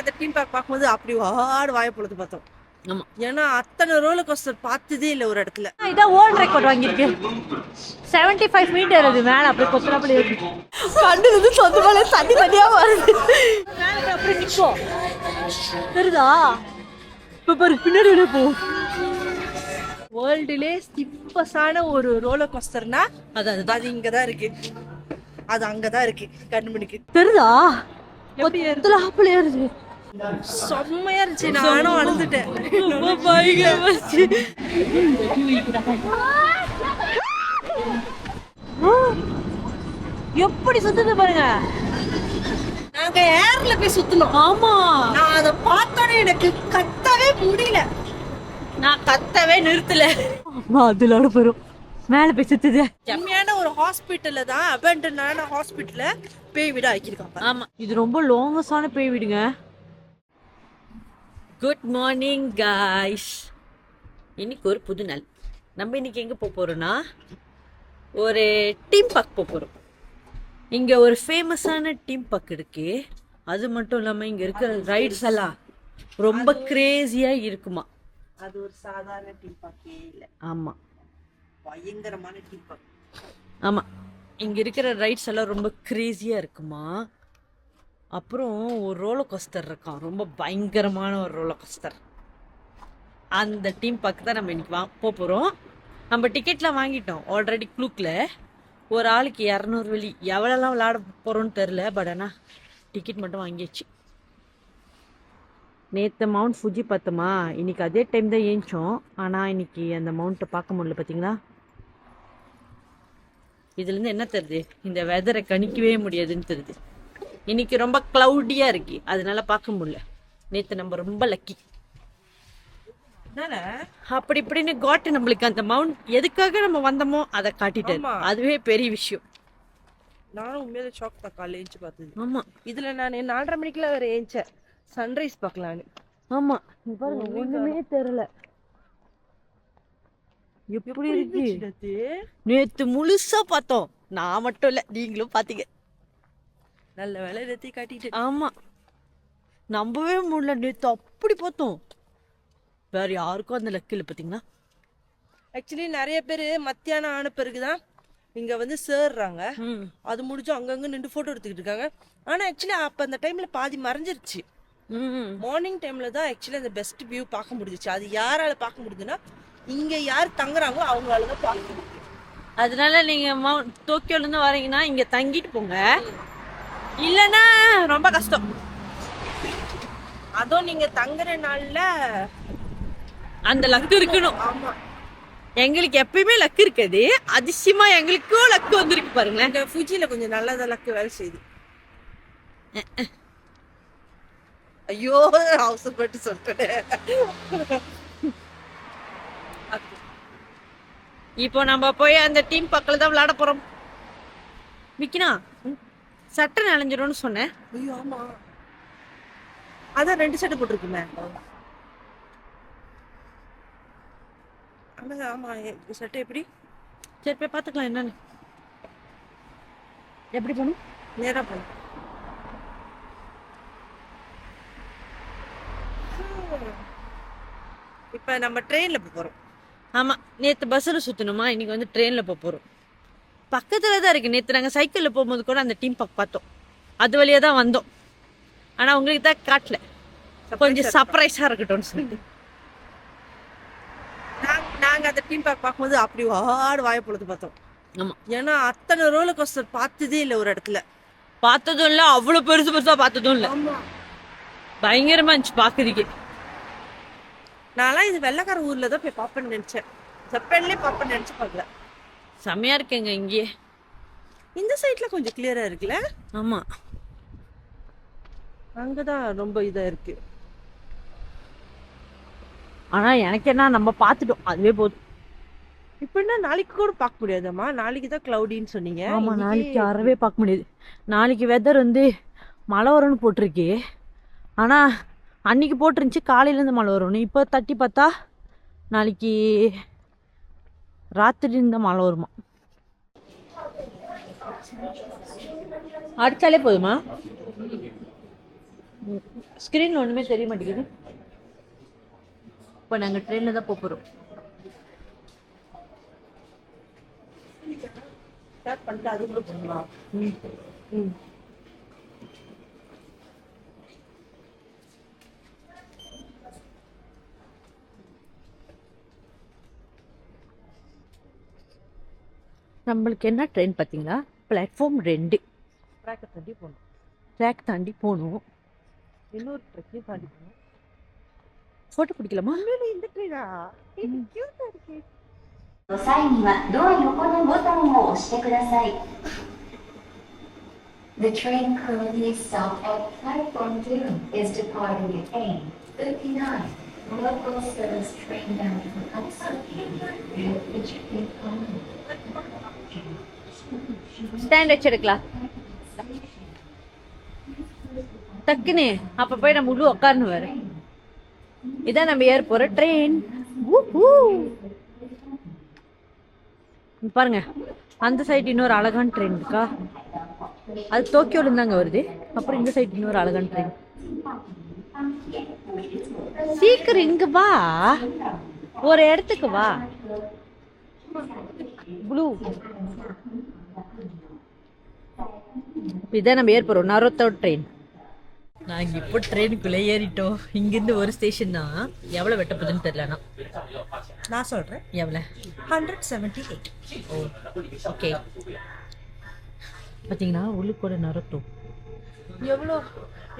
அந்த team park பார்க்கும்போது அப்படி ஆடு வாய பொழுது பார்த்தோம். ஆமா, ஏன்னா அத்தனை ரோலர் கோஸ்டர் பார்த்ததே இல்லை ஒரு இடத்துல. இதான் வேர்ல்ட் ரெக்கார்ட் வாங்கியிருக்கு. 75 மீட்டர் அது மேல அப்படியே கொத்துறாப்படி இருக்கு. கண்டு வந்து சொந்த மேல தண்ணி தண்ணியா வருது. மேல அப்படியே நிற்கும் தெரியுதா? இப்போ பாரு பின்னாடி விட போ. வேர்ல்டுலே ஸ்டிப்பஸான ஒரு ரோலர் கோஸ்டர்னா அது இங்கதான் இருக்கு. அது அங்கதான் இருக்கு கண்மணிக்கு தெரியுதா? எப்படி கொத்துறாப்படி ஏறுது. செம்மையா இருந்துச்சு. நானும் அழுந்துட்டேன். எப்படி சுத்துது பாருங்க. நாங்க ஏர்ல போய் சுத்தணும். ஆமா, நான் அதை பார்த்தோன்னே எனக்கு கத்தவே முடியல. நான் கத்தவே நிறுத்தல. அதுல போறோம் மேல போய் சுத்துது. செம்மையான ஒரு ஹாஸ்பிட்டல்ல தான், அபேண்டனான ஹாஸ்பிட்டல்ல பேய் வீடு ஆக்கியிருக்காங்க. ஆமா, இது ரொம்ப லாங்கஸ்டான பேய் வீடுங்க. Good morning guys. இன்னைக்கு ஒரு புது நாள். நம்ம இன்னைக்கு எங்கே போக போகிறோன்னா ஒரு டீம் பார்க் போக போகிறோம். இங்கே ஒரு ஃபேமஸான டீம் பார்க் இருக்கு. அது மட்டும் இல்லாமல் இங்கே இருக்கிற ரைட்ஸ் எல்லாம் ரொம்ப கிரேசியாக இருக்குமா. அது ஒரு சாதாரண டீம் பார்க்கே இல்லை. ஆமாம், பயங்கரமான டீம் பார்க். ஆமாம், இங்கே இருக்கிற ரைட்ஸ் எல்லாம் ரொம்ப கிரேசியாக இருக்குமா. அப்புறம் ஒரு ரோலர் கோஸ்டர் இருக்கான், ரொம்ப பயங்கரமான ஒரு ரோலர் கோஸ்டர். அந்த டீம் பார்க்க தான் நம்ம இன்னைக்கு போக போகிறோம். நம்ம டிக்கெட்லாம் வாங்கிட்டோம் ஆல்ரெடி. க்ளூக்கில் ஒரு ஆளுக்கு 200 வெள்ளி. எவ்வளோலாம் விளையாட போகிறோன்னு தெரில, பட் ஆனால் டிக்கெட் மட்டும் வாங்கியாச்சு. நேற்று மவுண்ட் ஃபுஜி பார்த்தோமா, இன்னைக்கு அதே டைம் தான் ஏஞ்சோம். ஆனால் இன்னைக்கு அந்த மவுண்ட்டை பார்க்க முடியல. பார்த்தீங்களா, இதுலேருந்து என்ன தெரியுது? இந்த வெதரை கணிக்கவே முடியாதுன்னு தெரியுது. இன்னைக்கு ரொம்ப க்ளவுடியாக இருக்கு, அதனால பார்க்க முடியல. நேற்று நம்ம ரொம்ப லக்கி. அப்படி இப்படின்னு காட்டு நம்மளுக்கு அந்த மவுண்ட் எதுக்காக நம்ம வந்தோமோ அதை காட்டிட்டாரு. அதுவே பெரிய விஷயம். நானும் உண்மையில ஷாக் தான் காலையில் ஏஞ்சி பார்த்தது. ஆமா, இதுல நான் 4:30 மணிக்குலாம் வேற ஏஞ்சேன் சன்ரைஸ் பார்க்கலான்னு. ஆமா, ஒண்ணுமே தெரியல எப்படி இருக்கு. நேத்து முழுசா பார்த்தோம். நான் மட்டும் இல்ல, நீங்களும் பாத்தீங்க. நல்ல வேலை எடுத்து காட்டிட்டு. ஆமா, நம்பவே முடியல. நேத்து அப்படி பார்த்தோம். வேற யாருக்கும் அந்த லக்கு இல்லை. பார்த்தீங்கன்னா ஆக்சுவலி நிறைய பேர் மத்தியானம் ஆன பிறகுதான் இங்க வந்து சேர்றாங்க. அது முடிஞ்சு அங்கங்க நின்று போட்டோ எடுத்துக்கிட்டு இருக்காங்க. ஆனா ஆக்சுவலி அப்ப அந்த டைம்ல பாதி மறைஞ்சிருச்சு. மார்னிங் டைம்ல தான் ஆக்சுவலி அந்த பெஸ்ட் வியூ பார்க்க முடிஞ்சிச்சு. அது யாரால பார்க்க முடியுதுன்னா, இங்க யார் தங்குறாங்களோ அவங்களால தான் பார்க்க முடியும். அதனால நீங்க டோக்கியோல இருந்து வரீங்கன்னா இங்க தங்கிட்டு போங்க, இல்லைன்னா ரொம்ப கஷ்டம். அதுவும் நீங்க தங்குற நாள்ல அந்த லக்கு இருக்கணும். ஆமா, எங்களுக்கு எப்பயுமே லக்கு இருக்காது. அதிசயமா எங்களுக்கும் லக்கு வந்திருக்கு பாருங்களேன். இந்த ஃபுஜில கொஞ்சம் நல்லதா லக்கு வேலை செய்யுது. ஐயோ, அவசரப்பட்டு சொல்லிட்டேன். இப்போ நம்ம போய் அந்த டீம் பக்கத்துல தான் விளையாட போறோம். விக்கினா சட்டை நனைஞ்சிடும்னு சொன்னேன். ஐயோ ஆமா, அதான் 2 சட்டை போட்டிருக்குமே. ஆமா, சட்டை எப்படி? சரி போய் பார்த்துக்கலாம் என்னன்னு. எப்படி போகணும்? நேரா போகணும். இப்ப நம்ம ட்ரெயின்ல போறோம். ஆமா, நேற்று பஸ்ஸில் சுற்றணுமா, இன்னைக்கு வந்து ட்ரெயினில் போகிறோம். பக்கத்தில் தான் இருக்குது. நேற்று நாங்கள் சைக்கிளில் போகும்போது கூட அந்த டீம் பார்க் பார்த்தோம். அது வழியாக தான் வந்தோம். ஆனால் உங்களுக்கு தான் காட்டல, கொஞ்சம் சர்ப்ரைஸாக இருக்கட்டும்னு சொல்லிட்டு. நாங்க அந்த டீம் பார்க் பார்க்கும்போது அப்படி ஆடு வாய பொழுது பார்த்தோம். ஆமா, ஏன்னா அத்தனை ரோலர் கோஸ்டர் பார்த்ததே இல்லை ஒரு இடத்துல. பார்த்ததும் இல்லை, அவ்வளோ பெருசு பெருசாக பார்த்ததும் இல்லை. பயங்கரமா இருந்துச்சு பார்க்கறதுக்கு. நான்லாம் இது வெள்ளக்கார ஊர்ல தான் போய் பார்ப்பேன்னு நினைச்சேன். ஜப்பான்லயே பார்ப்பேன்னு நினைச்சு பார்க்கல. செம்மையா இருக்குங்க இங்கே. இந்த சைட்ல கொஞ்சம் கிளியரா இருக்குல்ல? ஆமா, அங்கதான் ரொம்ப இதா இருக்கு. ஆனா எனக்கு என்ன, நம்ம பார்த்துட்டோம், அதுவே போதும். இப்ப என்ன நாளைக்கு கூட பார்க்க முடியாதம்மா? நாளைக்கு தான் கிளவுடின்னு சொன்னீங்க. ஆமா, நாளைக்கு அறவே பார்க்க முடியாது. நாளைக்கு வெதர் வந்து மழை வரும்னு போட்டிருக்கு. ஆனா அன்னைக்கு போட்டிருந்துச்சு காலையிலேருந்து மழை வரும்னு. இப்போ தட்டி பார்த்தா நாளைக்கு ராத்திரி இருந்தால் மழை வருமா. அடித்தாலே போதுமா? ஸ்க்ரீன்ல ஒண்ணுமே தெரிய மாட்டேங்குது. இப்போ நாங்க ட்ரெயின்ல தான் போறோம். ஸ்டார்ட் பண்ணிட்டு அதுக்குள்ள போகலாம். ம். நம்மளுக்கு என்ன ட்ரெயின் பார்த்தீங்களா? பிளாட்ஃபார்ம் 2 ட்ராக்கை தாண்டி போகணும். ட்ராக் தாண்டி போகணும். இன்னொரு ட்ரெக்கையும் தாண்டி போகணும். ஃபோட்டோ பிடிக்கலாமா? இந்த ட்ரெயினா கியூட்டா இருக்கு. の際にはドア横のボタンを押してください。The train currently stopped at platform 2 is departing at 8:59. Local service train bound for Katsaki will reach Ikon. Stand வச்சு எடுக்கலாம் டக்குன்னு. அப்போ போய் நம்ம உள்ள உட்காரணும் வேற. இதான் நம்ம ஏற போகிற ட்ரெயின். பாருங்க, அந்த சைடு இன்னொரு அழகான ட்ரெயின் இருக்கா. அது டோக்கியோல இருந்தாங்க வருது. அப்புறம் இந்த சைடு இன்னொரு அழகான ட்ரெயின். சீக்கிரம் இங்க வா, ஒரு இடத்துக்கு வா. ப்ளூ. இதான் நம்ம ஏற்போறோம் நரோத்தோ ட்ரெயின். நாங்கள் இப்போ ட்ரெயினுக்குள்ளே ஏறிட்டோம். இங்கேருந்து ஒரு ஸ்டேஷன் தான். எவ்வளோ வெட்ட போகுதுன்னு தெரியலண்ணா. நான் சொல்றேன். எவ்வளோ? 178. ஓ ஓகே. பார்த்தீங்கன்னா உள்ளுக்கூட நரோத்தோ எவ்வளோ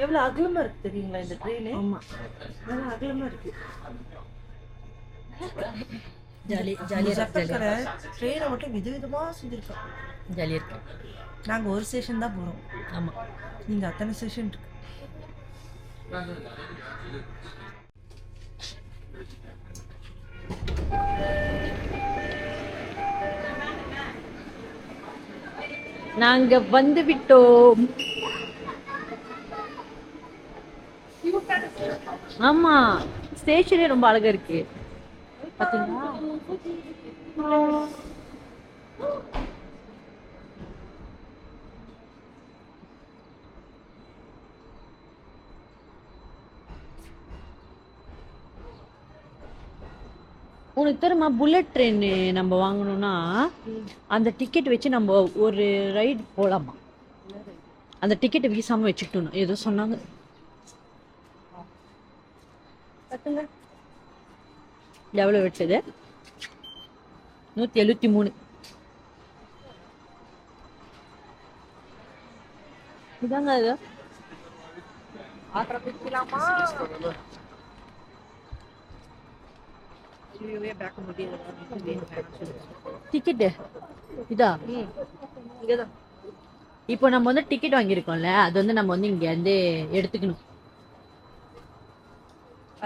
எவ்வளோ அகலமா இருக்கு தெரியுங்களா இந்த ட்ரெயின்? ஆமாம், நல்லா அகலமா இருக்கு. ஜாலியாக சட்டக்கரை ட்ரெயினை மட்டும் விதவிதமா செஞ்சிருக்கோம். ஜாலியாக இருக்கு. நாங்கள் ஒரு ஸ்டேஷன் தான் போகிறோம். ஆமாம், நீங்கள் அத்தனை ஸ்டேஷன் இருக்கு. நாங்க வந்து விட்டோம். ஆமா, ஸ்டேஷனே ரொம்ப அழகா இருக்கு பாத்தீங்களா? உனக்கு தெரியுமா, புல்லட் ட்ரெயின் நம்ம வாங்கணும்னா அந்த டிக்கெட் வச்சு நம்ம ஒரு ரைடு போகலாமா? அந்த டிக்கெட்டை வீசாம வச்சுக்கிட்டோம் ஏதோ சொன்னாங்க. எவ்வளோ வெட்டுது? 173. இதாங்க அது. ஆரம்பிக்கலாமா? டிக்கெட்டு இதா? இங்கதான். இப்போ நம்ம வந்து டிக்கெட் வாங்கியிருக்கோம்ல, அது வந்து நம்ம வந்து இங்க இருந்து எடுத்துக்கணும்.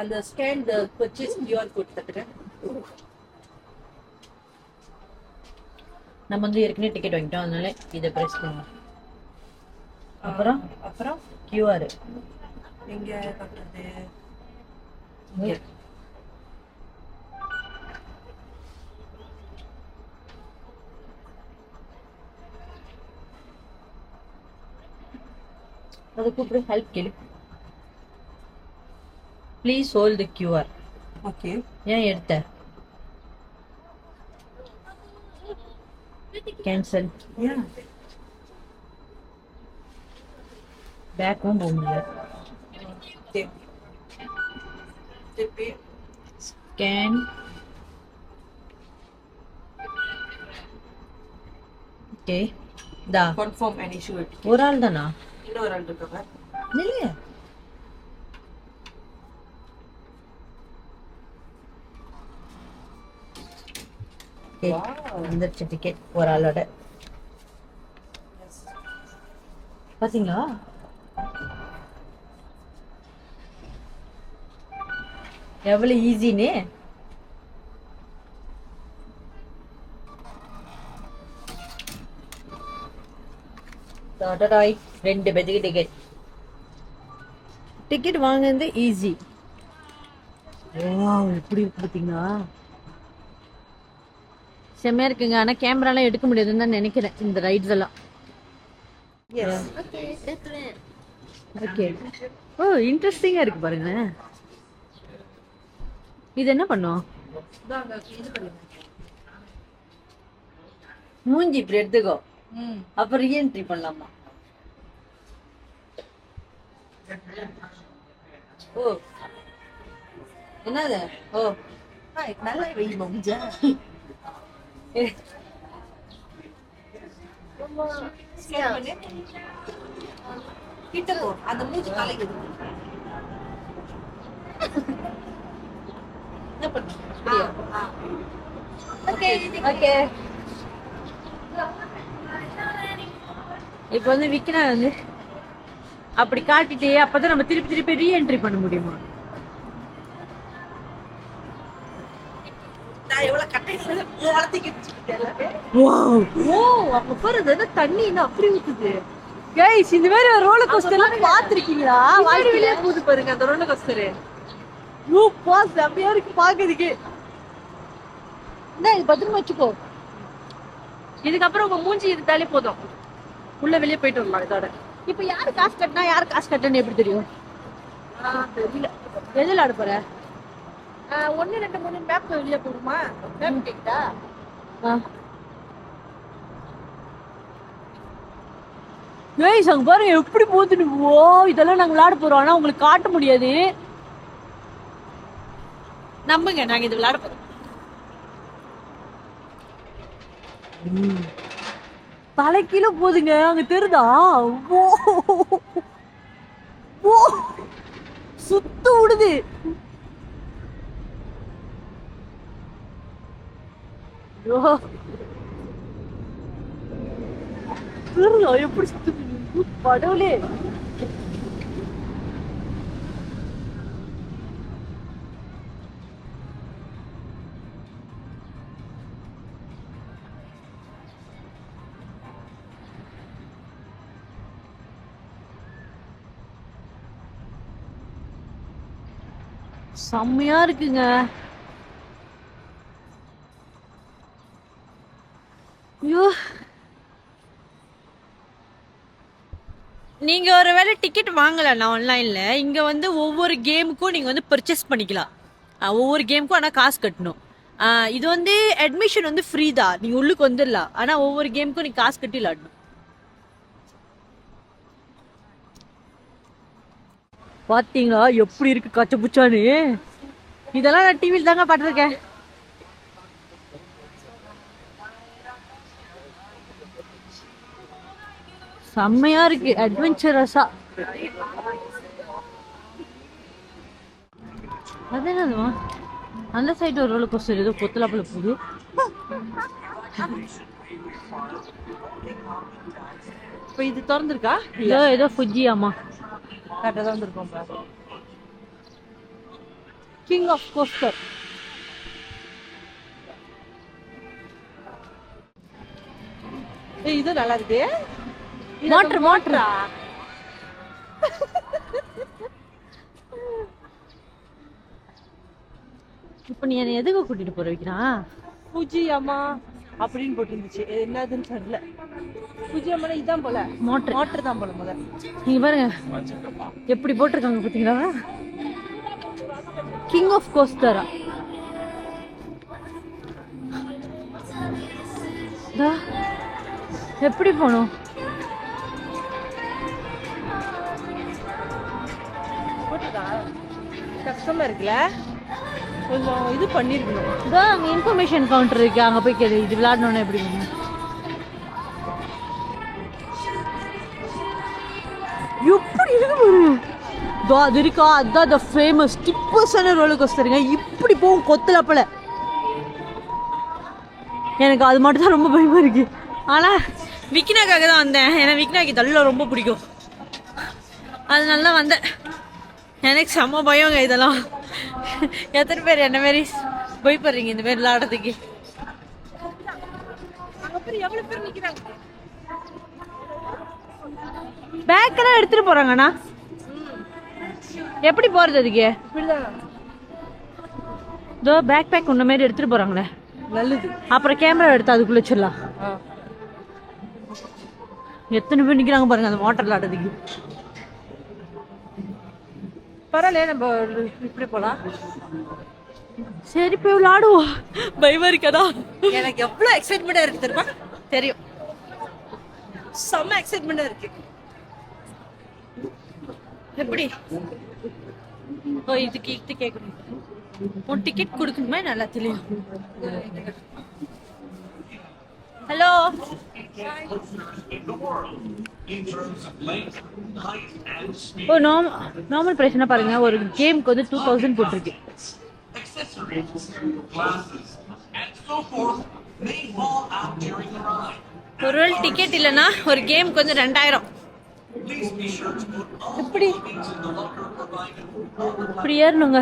அந்த scan the purchase QR code தட்டுறேன். நம்ம வந்து ஏற்கனவே டிக்கெட் வாங்கிட்டோம், அதனால இதை பிரஸ் பண்ணுவோம். அப்புறம் அப்புறம் கியூஆர் எங்க கட்டுறது? இங்க. அது கூப்பிடு, ஹெல்ப் கேளு. Please hold the QR. Okay. ஏன் எடுத்த? கேன்சல். ஏன்? பேக்கும் போக முடியல. திருப்பி ஸ்கேன். ஓகே தா. Confirm and issue it. ஒரு ஆள் தானா? இன்னொரு ஆள் இருக்காங்க. இல்லையா? வந்துருச்சு டிக்கெட் ஒரு ஆளோட. பாத்தீங்களா? எவ்வளவு ஈஸின்னு. டாடாய் 2 பேருக்கு டிக்கெட். டிக்கெட் வாங்குறது ஈஸி. வாவ், எப்படி இருக்கு பாத்தீங்களா? செம்மையா இருக்குங்க. ஆனா கேமராலாம் எடுக்க முடியாதுன்னு தான் நினைக்கிறேன் இந்த ரைட்ஸ் எல்லாம். எஸ். ஓகே. ஓ இன்ட்ரெஸ்டிங்கா இருக்கு பாருங்க. இது என்ன பண்ணும்? மூஞ்சி இப்படி எடுத்துக்கோ, அப்புறம் ரீஎன்ட்ரி பண்ணலாமா? ஓ என்னது? ஓ நல்லா வை மம்ஜா. கிட்ட போ, அந்த மூஞ்சி தலைக்கு என்ன பண்ணு? Okay okay. இப்போ வந்து விக்னா வந்து அப்படி காட்டிட்டு அப்பதான் நம்ம திருப்பி திருப்பி ரீஎன்ட்ரி பண்ண முடியுமா? நான் எவ்வளவு கட்டையில வளர்த்திக்கிட்டு எல்லாமே. ஓ அப்ப பாரு அது தண்ணி இன்னும் அப்படி ஊத்துது. கைஸ் இந்த மாதிரி ரோலர் கோஸ்டர் எல்லாம் பாத்துருக்கீங்களா? வெளியே போகுது பாருங்க அந்த ரோலர் கோஸ்டர். யூ பாஸ் அப்படியே இருக்கு பாக்குறதுக்கு. என்ன இது பத்திரமா வச்சுக்கோ. இதுக்கப்புறம் உங்க மூஞ்சி இருந்தாலே போதும், உள்ள வெளியே போயிட்டு வரலாம் இதோட. இப்ப யாரு காசு கட்டினா யாரு காசு கட்டணும்னு எப்படி தெரியும்? தெரியல. எதுல ஆட போற? 1 2 3 மேப் வெளியே போகுமா? மேப் கேக்குதா? கைஸ் அங்க பாருங்க எப்படி போகுதுன்னு. ஓ இதெல்லாம் நாங்க விளையாட போறோம், ஆனா உங்களுக்கு காட்ட முடியாது. நம்புங்க, நாங்க இது விளையாட போறோம். தலை கீழே போகுதுங்க, அங்க தெரியுதா? ஓ ஓ சுத்து விடுது. ஐயோ தெரியுதா எப்படி சுத்துது? படவுலே செம்மையா இருக்குங்க. ஐயோ நீங்க ஒருவேளை டிக்கெட் வாங்கலன்னா ஆன்லைன்ல இங்க வந்து ஒவ்வொரு கேமுக்கும் நீங்க வந்து பர்ச்சேஸ் பண்ணிக்கலாம். ஒவ்வொரு கேமுக்கும் ஆனா காசு கட்டணும். இது வந்து அட்மிஷன் வந்து ஃப்ரீ தான், நீங்க உள்ளுக்கு வந்துடலாம். ஆனா ஒவ்வொரு கேமுக்கும் நீங்க காசு கட்டி விளாடணும். பாத்தீங்களா எப்படி இருக்கு கச்ச புச்சான்னு? இதெல்லாம் நான் டிவியில் தாங்க பாட்டிருக்கேன். செம்மையா இருக்கு அட்வென்ச்சரஸா. அது என்னதுமா அந்த சைடு ஒரு ரோலர் கோஸ்டர் ஏதோ பொத்தலாப்புல போகுது. இப்போ இது திறந்துருக்கா? ஏதோ ஃபுஜியாமா கரெக்டாக தான் வந்திருக்கோம். King of coaster. இது நல்லா இருக்கு. மோட்டர் மோட்டரா? இப்ப நீ என்ன எதுக்கு கூட்டிட்டு போற வைக்கிறா? பூஜியம்மா அப்படின்னு போட்டுருந்துச்சு, என்னதுன்னு தெரியல. பூஜியம்மா இதான் போல, மோட்டர் மோட்டர் தான் போல. முதல்ல நீங்க பாருங்க எப்படி போட்டிருக்காங்க பாத்தீங்களா? கிங் ஆஃப் கோஸ்டரா? எப்படி போனோம்? போட்டுதா கஷ்டமா இருக்குல்ல, கொஞ்சம் இது பண்ணிருக்கணும். இதோ அங்க இன்ஃபர்மேஷன் கவுண்டர் இருக்கு, அங்க போய் கேளு இது விளையாடணும்னு எப்படி போகணும். எப்படி இருக்கு பாரு. அது இருக்கா, அதுதான் த ஃபேமஸ் டிப்பஸான ரோலர் கோஸ்டருங்க. இப்படி போகும் கொத்தலப்பல. எனக்கு அது மட்டும் தான் ரொம்ப பயமா இருக்கு. ஆனா விக்னாக்காக தான் வந்தேன், ஏன்னா விக்னாக்கு இதெல்லாம் ரொம்ப பிடிக்கும், அதனால தான் வந்தேன். எனக்கு செம்ம பயங்க இதெல்லாம். எத்தனை பேர் என்ன மாரி பயப்படுறீங்க இந்த மாதிரி விளையாடுறதுக்கு? எவ்வளவு பேர் நிக்கிறாங்க. பேக் எல்லாம் எடுத்துட்டு போறாங்கண்ணா, எப்படி போறது அதுக்கு? இதோ பேக் பேக் உன்ன மாதிரி எடுத்துட்டு போறாங்களே, நல்லது. அப்புறம் கேமரா எடுத்து அதுக்குள்ள வச்சிடலாம். எத்தனை பேர் நிக்கிறாங்க பாருங்க அந்த மோட்டர் விளையாடுறதுக்கு. பரவாயில்ல, நம்ம இப்படி போலாம். சரி போய் விளையாடுவோம். பயமா இருக்காதா? எனக்கு எவ்வளவு எக்ஸைட்மெண்டா இருக்கு தெரியுமா? தெரியும். செம்ம எக்ஸைட்மெண்டா இருக்கு. எப்படி? ஓ இதுக்கு கேட்கணும். உன் டிக்கெட் கொடுக்கணுமே, நல்லா தெரியும். ஹலோ. ஓ நார்மல் பிரைஸ் என்ன பாருங்க, ஒரு கேமுக்கு வந்து 2000 போட்டிருக்கு. ஒரு டிக்கெட் இல்லைன்னா ஒரு கேமுக்கு வந்து 2000. எப்படி இப்படி ஏறணுங்க?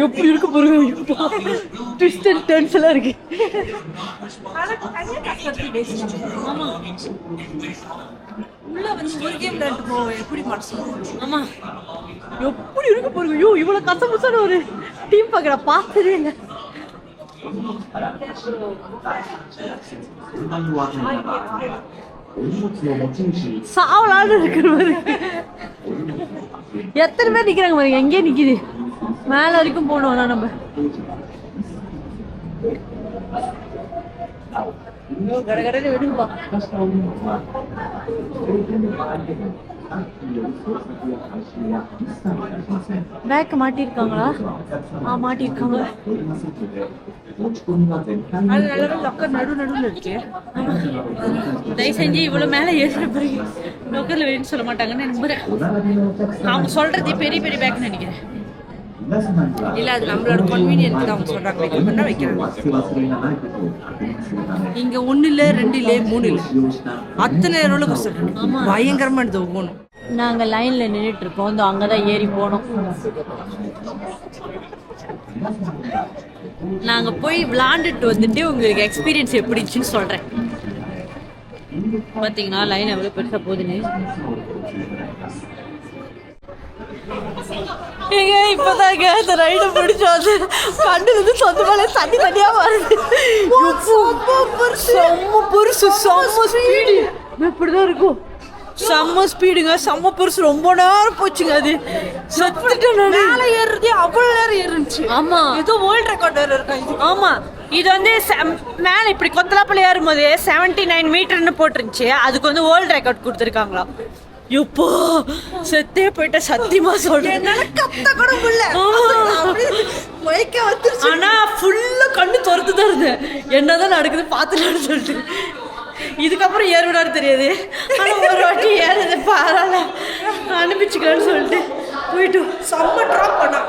எப்படி இருக்கு பாருங்க, ட்விஸ்ட் அண்ட் டர்ன்ஸ் எல்லாம் இருக்கு. ஆமா, உள்ள வந்து ஒரு கேம் விளையாண்டு போவோம், எப்படி மனசு? ஆமா, எப்படி இருக்கு பாருங்க. ஐயோ, இவ்வளவு கசமுசான ஒரு டீம் பார்க்கற பார்த்ததே இல்லை. சாவலான்னு இருக்கிற மாதிரி. எத்தனை பேர் நிக்கிறாங்க பாருங்க, எங்கேயே நிக்குது. மேல வரைக்கும் போனோம்னா நம்ம கடகடன்னு விடுங்கப்பா. பேக் மாட்டிருக்காங்களா? மாட்டிருக்காங்க. நடுவில் இருக்கு. தயவு செஞ்சு இவ்வளவு மேல ஏசுற பிறகு லோக்கல்ல வேணும்னு சொல்ல மாட்டாங்கன்னு நம்புறேன். அவங்க சொல்றது பெரிய பெரிய பேக் நினைக்கிறேன். இல்ல, அது நம்மளோட கன்வீனியன்ட் தான் அவங்க சொல்றாங்க. வைக்கணும்னா வைக்கிறாங்க. இங்க 1 இல்ல 2 இல்ல 3 இல்ல, அத்தனை ரோலர் கோஸ்டர் இருக்கு. பயங்கரமா இருந்தது ஒவ்வொன்றும். நாங்க லைன்ல நின்றுட்டு இருக்கோம், அங்கதான் ஏறி போனோம். நாங்க போய் விளையாண்டுட்டு வந்துட்டு உங்களுக்கு எக்ஸ்பீரியன்ஸ் எப்படிச்சுன்னு சொல்றேன். பாத்தீங்கன்னா லைன் எவ்வளவு பெருசா போகுதுன்னு. இப்பதாங்க அந்த ரைட பிடிச்சோம். அது கண்டு வந்து சொந்தமாலே தண்ணி தண்ணியா வருது. செம்ம பெருசு, செம்ம ஸ்பீடு. இப்படிதான் இருக்கும். செம்ம ஸ்பீடுங்க, செம்ம பெருசு. ரொம்ப நேரம் போச்சுங்க. அது மேல ஏறுறதே அவ்வளவு நேரம் ஏறுச்சு. ஆமா, ஏதோ வேர்ல்ட் ரெக்கார்ட் வேற இருக்கா இது. ஆமா, இது வந்து மேல இப்படி கொத்தலாப்பல ஏறும்போது 79 மீட்டர்னு போட்டுருந்துச்சு. அதுக்கு வந்து வேர்ல்ட் ரெக்கார்ட் கொடுத்துருக்காங்களா. எப்போ செத்தே போயிட்ட, சத்தியமா சொல்றேன். கத்த கூட முடியல. ஆனா ஃபுல்லா கண்ணு திறந்துதான் இருந்தேன், என்னதான் நடக்குது பாத்துலான்னு சொல்லிட்டு. இதுக்கப்புறம் ஏறுவிடாரு தெரியாது. ஆனா ஒரு வாட்டி ஏறது பரவாயில்ல, அனுப்பிச்சுக்கலான்னு சொல்லிட்டு போயிட்டு செம்ம ட்ராப் பண்ணா.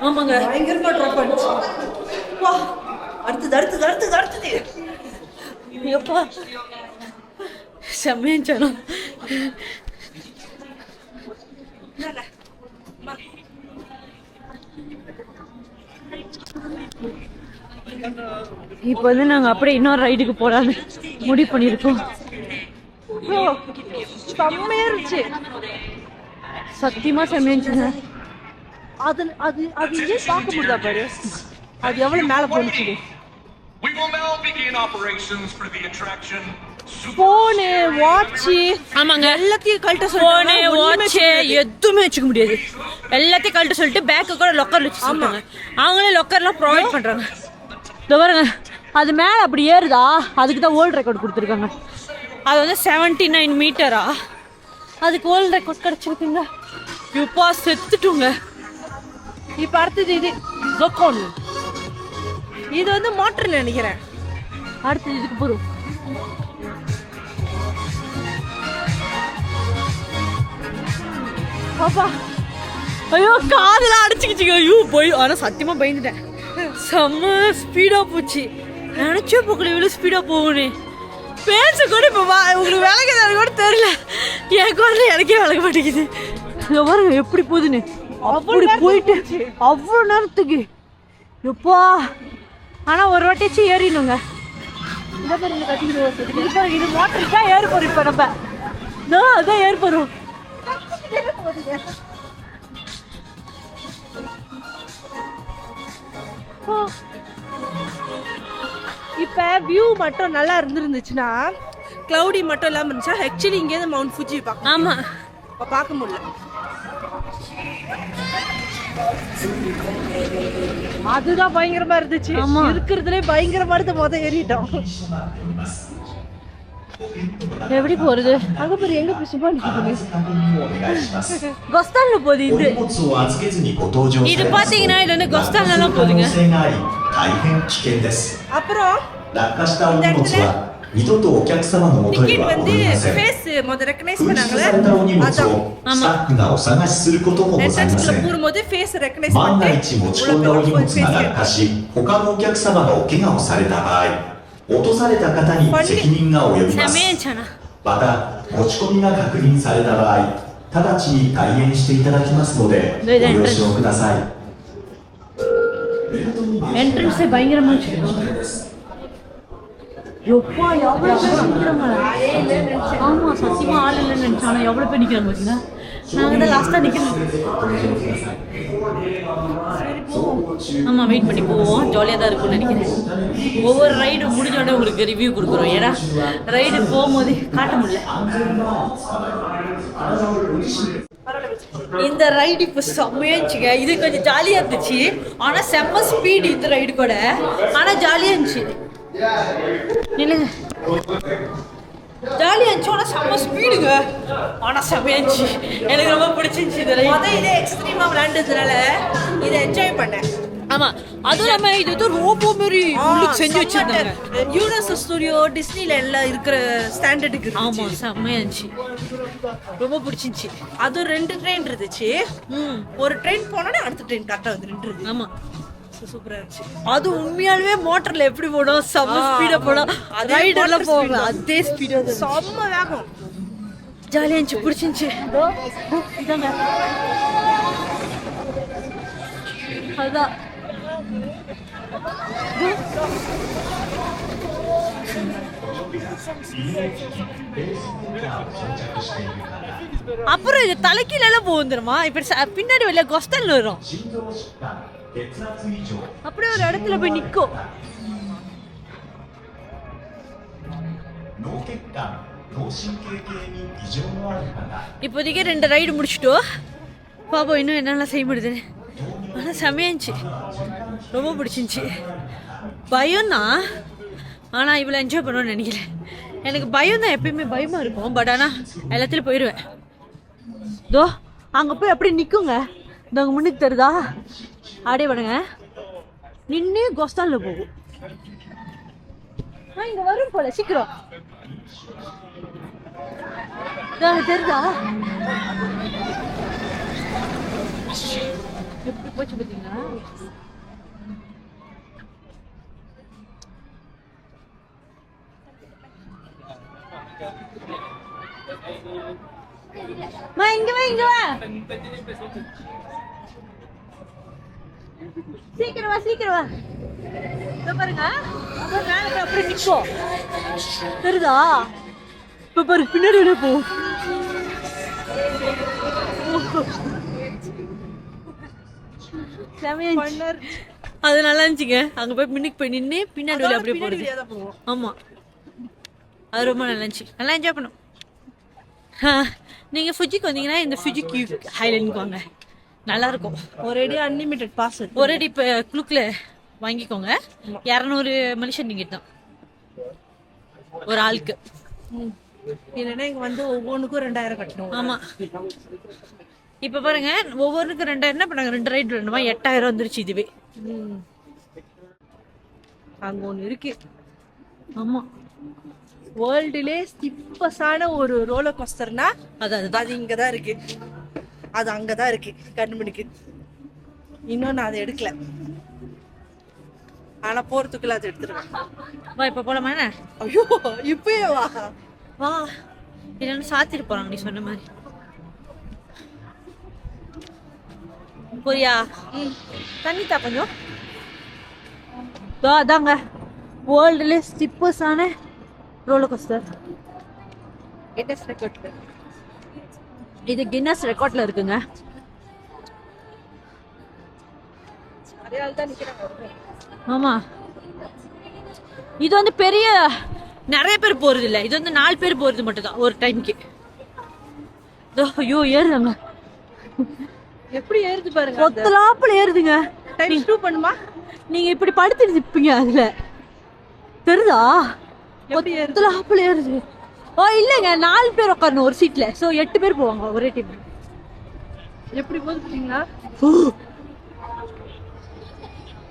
ஆமாங்க, பயங்கரமா ட்ராப் பண்ணுச்சு. வா, அடுத்தது எப்பா செம்மையாச்சானா. இப்போ வந்து நாங்க அப்படியே இன்னொரு ரைடுக்கு போலான்னு முடிவு பண்ணிருக்கோம். செம்மையா இருந்துச்சு, சத்தியமா செம்மையாச்சுங்க. அது அது அது ஏன் பார்க்க முடியல பாரு, அது எவ்வளவு மேல போனுச்சு. We will now begin operations for the attraction. Phone watch, ஆமாங்க, எல்லாத்தையும் கழட்ட போனு வாட்ச் எதுவுமே வச்சுக்க முடியாது. எல்லாத்தையும் கழட்ட சொல்லிட்டு பேக்கு கூட லொக்கர்ல வச்சு சொல்லுவாங்க. அவங்களே லொக்கர்லாம் ப்ரொவைட் பண்றாங்க. இதோ பாருங்க, அது மேல அப்படி ஏறுதா, அதுக்கு தான் வேர்ல்ட் ரெக்கார்ட் கொடுத்துருக்காங்க. அது வந்து 79 மீட்டரா, அதுக்கு வேர்ல்ட் ரெக்கார்ட் கிடைச்சிருக்குங்க. இப்பா செத்துட்டுங்க. இப்ப அடுத்தது இது ஜோக்கோன். இது வந்து மோட்டர் நினைக்கிறேன். அடுத்தது இதுக்கு போறோம். பாப்பா, ஐயோ காதுல அடிச்சுக்கிச்சுங்க. ஐயோ போய், ஆனா சத்தியமா பயந்துட்டேன். செம்ம ஸ்பீடா போச்சு. நினைச்சே போக்கல இவ்வளவு ஸ்பீடா போகுன்னு. பேச கூட இப்ப உங்களுக்கு விளக்குதாரு கூட தெரியல. என் குரல எனக்கே விளக்க மாட்டேங்குது. பாருங்க எப்படி போகுதுன்னு. அப்படி போயிட்டு அவ்வளவு நேரத்துக்கு எப்பா. ஆனா ஒரு வாட்டியாச்சும் ஏறினுங்க. இது மோட்டர் தான் ஏறி போறோம். இப்ப நம்ம அதான் ஏறி போறோம். இப்போ வியூ மட்டும் நல்லா இருந்துருந்துச்சுன்னா க்ளவுடி மட்டும் இல்லாமல் இருந்துச்சா ஆக்சுவலி இங்கேருந்து மவுண்ட் ஃபுஜி பார்க்க ஆமா இப்போ பார்க்க முடியல. அதுதான் பயங்கரமா இருந்துச்சு. ஆமா. இருக்கிறதுலே பயங்கரமானது ஏறிட்டோம். எப்படி போறது? அங்க பாரு எங்க போய் சும்மா நிக்குது. கொஸ்தான்ல போகுது இது. இது பாத்தீங்கன்னா இது வந்து கொஸ்தான்லாம் போகுதுங்க. அப்புறம் 落下したお荷物は二度とお客様の元へ டிக்கெட் は வந்து 戻りません。 ஃபேஸ் முத ரெகனைஸ் 紛失 பண்ணாங்களே されたお荷物 அதான் をスタッフがお探しすることもございま என்ட்ரன்ஸ்ல せん。 போகும்போது ஃபேஸ் ரெகனைஸ் 万が பண்ணிட்டு 一持ち込んだお荷物が落下し、他のお客様がお怪我をされた場合、落とされた方に責任が及びます。 செமையாச்சானா また、持ち込みが確認された場合、直ちに退園していただきますので、ご了承ください。 என்ட்ரன்ஸே பயங்கரமா இருந்துச்சு. எப்பா எவ்வளவு பேர் நிக்கிறாங்க. ஆமா சத்தியமா ஆள் இல்லைன்னு நினைச்சானா எவ்வளவு பேர் நிக்கிறாங்க பாத்தீங்களா? நாங்க தான் லாஸ்டா நிக்கிறோம். ஆமா வெயிட் பண்ணி போவோம். ஜாலியா தான் இருக்கும்னு நினைக்கிறேன். ஒவ்வொரு ரைடு முடிஞ்ச உடனே உங்களுக்கு ரிவ்யூ கொடுக்குறோம். ஏன்னா ரைடு போகும்போது காட்ட முடியல. இந்த ரைடு இப்போ செம்மையாச்சுங்க. இது கொஞ்சம் ஜாலியா இருந்துச்சு. ஆனா செம்ம ஸ்பீடு இந்த ரைடு கூட. ஆனா ஜாலியா இருந்துச்சு. நில்லுங்க. ஜாலியா இருந்துச்சு. ஆனா செம்ம ஸ்பீடுங்க. ஆனா செம்மையா இருந்துச்சு. எனக்கு ரொம்ப பிடிச்சிருந்துச்சு இந்த ரைடு. முத இதே எக்ஸ்ட்ரீமா விளையாண்டதுனால இதை என்ஜாய் பண்ணேன். ஆமா அதுவும் இல்லாம இது வந்து ரோபோ மாதிரி உள்ளுக்கு செஞ்சு வச்சிருந்தாங்க. யூனிவர்சல் ஸ்டுடியோ டிஸ்னில எல்லாம் இருக்கிற ஸ்டாண்டர்டுக்கு. ஆமா செம்மையா இருந்துச்சு. ரொம்ப பிடிச்சிருந்துச்சு. அது 2 ட்ரெயின் இருந்துச்சு. ஒரு ட்ரெயின் போனோடனே அடுத்த ட்ரெயின் கரெக்டா வந்து நின்றுது. ஆமா சூப்பரா இருந்துச்சு. அது உண்மையாலுமே மோட்டர்ல எப்படி போடும்? செம்ம ஸ்பீடா போடும். அதே ரைடர்லாம் motor போவாங்க. speed அதே ஸ்பீடா செம்ம வேகம். ஜாலியா இருந்துச்சு. பிடிச்சிருந்துச்சு. இதாங்க அதான் அப்புறம் இது தலைக்கீழ எல்லாம் போகும் தெரியுமா? இப்ப பின்னாடி வெளிய கொஸ்டன்ல வரும். அப்படியே ஒரு இடத்துல போய் நிக்கும். இப்போதைக்கு 2 ரைடு முடிச்சிட்டோம். பாப்போம் இன்னும் என்னெல்லாம் செய்ய முடியுதுன்னு. ஆனால் செமையாச்சு. ரொம்ப பிடிச்சிருந்துச்சி. பயம்தான். ஆனால் இவ்வளோ என்ஜாய் பண்ணுவேன்னு நினைக்கிறேன். எனக்கு பயம் தான், எப்பயுமே பயமாக இருக்கும். பட் ஆனால் எல்லாத்துலையும் போயிடுவேன். தோ அங்கே போய் அப்படியே நிற்குங்க. இந்த அங்கே முன்னுக்கு தருதா அப்படியே பண்ணுங்க. நின்று கோஸ்டாலில் போகும். இங்கே வரும் போல சீக்கிரம். தெரியுதா எப்படி போச்சு பார்த்தீங்களா? இங்க வா இங்க வா. சீக்கிரம் வா சீக்கிரம் வா. இதோ பாருங்க அப்படியே நிற்கும். தெரியுதா? இப்ப பாரு பின்னாடி போ. அது நல்லா இருந்துச்சுங்க. அங்க போய் மின்னுக்கு போய் நின்று பின்னாடி வழி அப்படியே போடுது. ஆமா அது ரொம்ப நல்லா இருந்துச்சு. நல்லா என்ஜாய் பண்ணும். நீங்க ஃபுஜிக்கு வந்தீங்கன்னா இந்த ஃபுஜிக்கு ஹைலைனுக்கு வாங்க. நல்லா இருக்கும். ஒரேடி அன்லிமிட்டட் பாஸ். ஒரேடி இப்போ குளுக்கில் வாங்கிக்கோங்க. 200 மனுஷன் டிக்கெட் தான் ஒரு ஆளுக்கு. இல்லைன்னா இங்க வந்து ஒவ்வொன்றுக்கும் 2000 கட்டணும். ஆமா இப்ப பாருங்க ஒவ்வொருக்கும் 2000 என்ன பண்ணாங்க. 2 ரைடு வேணுமா 8000 வந்துருச்சு இதுவே. அங்க ஒண்ணு இருக்கு. ஆமா வேர்ல்டுலே ஸ்டிப்பஸான ஒரு ரோலர் கோஸ்டர்னா அது அது இங்கதான் இருக்கு. அது அங்கதான் இருக்கு கண்மணிக்கு. இன்னும் நான் அதை எடுக்கல. ஆனா போறதுக்குள்ள அதை எடுத்துருவேன். வா இப்ப போலாமா? ஐயோ இப்பயே வா வா. இல்லைன்னா சாத்திட்டு போறாங்க நீ சொன்ன மாதிரி. போறியா? தண்ணி தா கொஞ்சம். அதாங்க வேர்ல்டுல ஸ்டிப்பஸான ரோலர் கோஸ்டர். கின்னஸ் ரெக்கார்ட்ல. இது கின்னஸ் ரெக்கார்ட்ல இருக்குங்க. அதே ஆள் தான் நிக்கிறாங்க. ஆமா இது வந்து பெரிய நிறைய பேர் போறது இல்ல, இது வந்து 4 பேர் போறது மட்டும் தான் ஒரு டைம்க்கு. ஐயோ ஏறுதாங்க, எப்படி ஏறுது பாருங்க. கொத்தலாப்புல ஏறுதுங்க. டைம் 2 பண்ணுமா? நீங்க இப்படி படுத்துட்டு நிப்பீங்க அதுல, தெரியுதா? கொத்தலாப்புல ஏறுது. ஓ இல்லங்க, 4 பேர் உட்காரணும் ஒரு சீட்ல. சோ 8 பேர் போவாங்க ஒரே டைம். எப்படி போகுதுங்களா?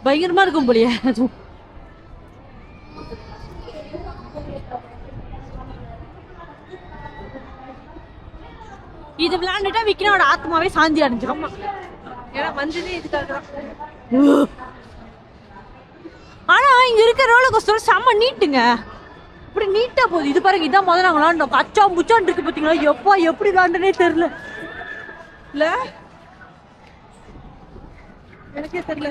பயங்கரமா இருக்கும் போலியே. இது விளையாண்டுட்டா விக்ரமோட ஆத்மாவே சாந்தி அடைஞ்சிடும். ஏன்னா வந்ததே இதுக்காக தான். ஆனா இங்க இருக்க ரோலர் கோஸ்டர் செம்ம நீட்டுங்க, இப்படி நீட்டா போகுது. இது பாருங்க, இதான் முதல்ல நாங்க விளாண்டோம். கச்சா முச்சான் இருக்கு பாத்தீங்களா? எப்பா எப்படி விளாண்டனே தெரியல. இல்ல எனக்கே தெரியல.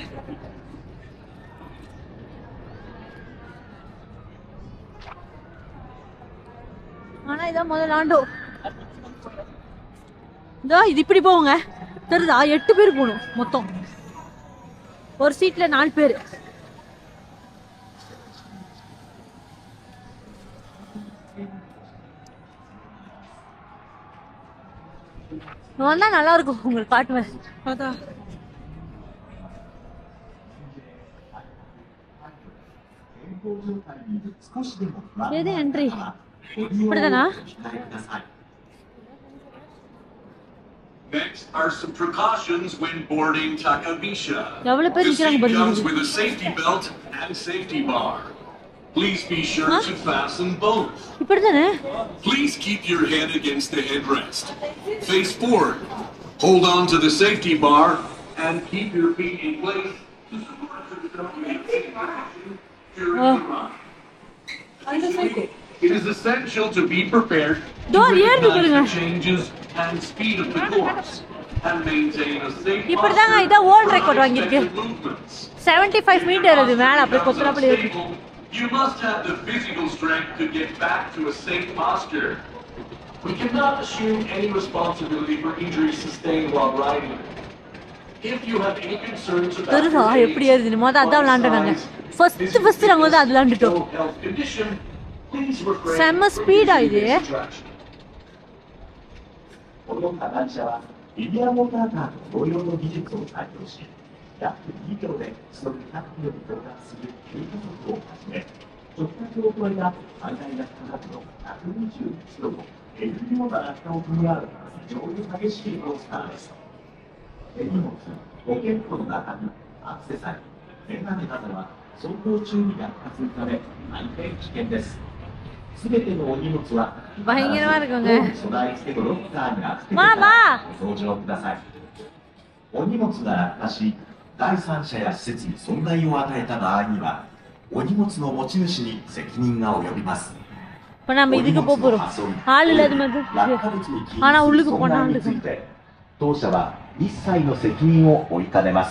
ஆனா இதான் முதல்ல விளாண்டோம். இதோ இது இப்படி போவோங்க, தெரியுதா? 8 பேர் போகணும் மொத்தம், ஒரு சீட்ல 4 பேர். வந்தா நல்லா இருக்கும், உங்களுக்கு காட்டுவேன். அதான் எது entry? இப்படிதானா? Next are some precautions when boarding Takabisha. எவ்வளவு பேர் The நிக்கிறாங்க seat பாருங்க. comes with a safety belt and safety bar. Please be sure to fasten both. இப்படிதானே? Please keep your head against the headrest. Face forward. Hold on to the safety bar and keep your feet in place to support the during the ride. It is essential to be prepared to Door ஏறுது recognize பாருங்க. the changes and speed of the course and maintain a safe இப்படிதாங்க posture இதான் world for record வாங்கியிருக்கு. unexpected movements. 75 metre அது மேல அப்படியே கொத்தலாப்புல ஏறி. You must have the physical strength to get back to a safe posture. We cannot assume any responsibility for injuries sustained while riding. If you have any concerns about தெரியுதா your எப்படி age, ஏறுதுன்னு? மொதல் அதான் விளாண்டோம் நாங்க. size, first நாங்க வந்து அது விளாண்டுட்டோம். physical health condition, please refrain செம்ம from speedo இது. this distraction. この課題車はリニアモーターカーと同様の技術を採用し、約2秒で時速100キロに到達する急加速をはじめ、直角を超えた最大落下角度121度のえぐるような落下を組み合う非常に激しいコースターです。手荷物、ポケットの中にアクセサリー、メガネなどは走行中に落下するため大変危険です。すべてのお荷物はபயங்கரமா இருக்குங்க.備え付けのロッカーに預けてかまあまあらご搭乗ください。お荷物が落下し、第三者や施設に損害を与えた場合には、お荷物の持ち主に責任が及びます。 இப்ப நம்ம இதுக்கு போக போறோம். ஆள் இல்லாத மாதிரி. 落下物に起因 ஆனா す உள்ளுக்கு る損 போனா 害 ஆள் につ இருக்கும். いて、当社は一切の責任を負いかねます。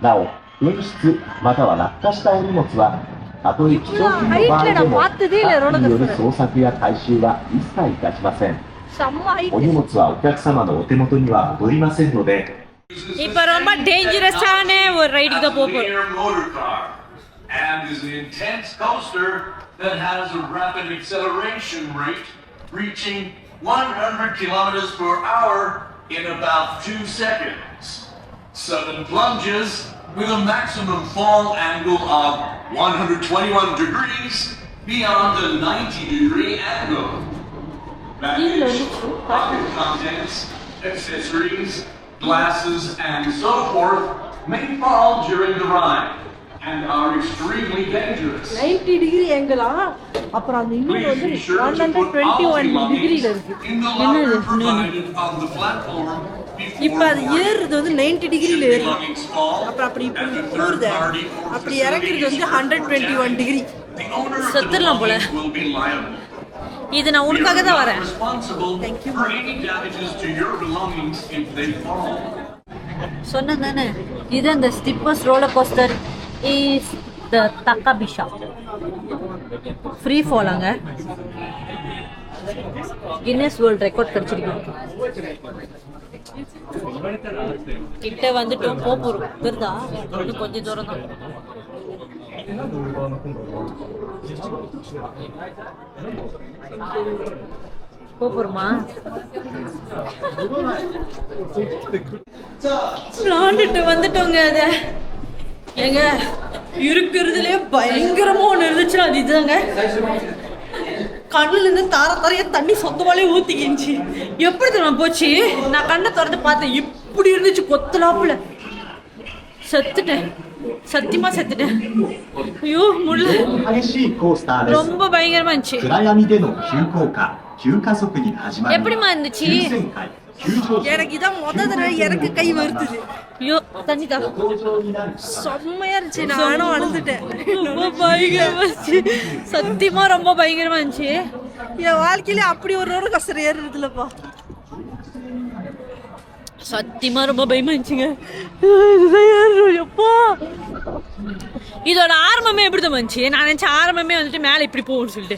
なお、紛失または落下したお荷物は、たとえ貴重品の場合でも、タクシーによる捜索や回収は一切いたしません。 செம்ம height. お荷物はお客様のお手元には戻りませんので、 இப்ப ரொம்ப டேஞ்சரஸான ஒரு ரைடுக்கு தான் போக போறோம். Linear motor car and is an intense coaster that has a rapid acceleration rate reaching 100 kilometers per hour in about 2 seconds. Sudden plunges with a maximum fall angle of 121 degrees beyond the 90-degree angle. Baggage, pocket contents, accessories, glasses, and so forth may fall during the ride and are extremely dangerous. 90 degree ஏங்கலா. அப்புறம் அந்த இன்னொரு Please வந்து be sure to put all 121 டிகிரில belongings இருக்கு. in the locker provided on the platform இப்ப before அது ஏறுறது வந்து 90 டிகிரில should ஏறுது. belongings fall அப்புறம் அப்படி and the இப்படி third போறது. party or அப்படி facility இறக்குறது is வந்து used for 121 damage. Degree. The owner of the செத்துடலாம் போல. belongings will be liable. இது நான் We உனக்காக are தான் not வரேன். responsible for any damages to your belongings if they fall. சொன்னேன் தானே, இது அந்த ஸ்டிப்பர்ஸ் ரோலர் கோஸ்டர் இஸ் த தக்காபிஷா ஃப்ரீ ஃபாலாங்க. கின்னஸ் வேர்ல்ட் ரெக்கார்ட் கிடைச்சிருக்கு. கிட்ட வந்துட்டோம், போறோம். தெரியுதா? இன்னும் கொஞ்சம் தூரம் தான். போறோமா? விளாண்டுட்டு வந்துட்டோங்க. அத எங்க இருக்கிறதுலயே பயங்கரமா ஒண்ணு இருந்துச்சுன்னா அது இதுதாங்க. கண்ணுல இருந்து தாரையா தண்ணி சொந்தமாலே ஊத்திக்கிச்சு. எப்படி தெரியுமா போச்சு? நான் கண்ணை திறந்து பார்த்தேன், இப்படி இருந்துச்சு கொத்தலாப்புல. செத்துட்டேன், சத்தியமா செத்துட்டேன். ஐயோ முடியல, 激しいコースターです。 ரொம்ப பயங்கரமா இருந்துச்சு. 暗闇での急降下、急加速に始まり、 எப்படிமா இருந்துச்சு? 急旋回、急上昇、 எனக்கு இதான் தடவை எனக்கு கை வருத்துது. ஐயோ தண்ணி தான் 登場になる方、 செம்மையா இருந்துச்சு. நானும் அழுந்துட்டேன். ரொம்ப பயங்கரமா இருந்துச்சு. சத்தியமா ரொம்ப பயங்கரமா இருந்துச்சு. என் வாழ்க்கையில அப்படி ஒரு ரோலர் கோஸ்டர் ஏறுறதுலப்பா. சத்தியமா ரொம்ப பயமா இருந்துச்சுங்க. இதுதான் ஏறுறோம் எப்பா. இதோட ஆரம்பமே எப்படிதான் வந்துச்சு? நான் நினைச்ச ஆரம்பமே வந்துட்டு மேல இப்படி போகும்னு சொல்லிட்டு.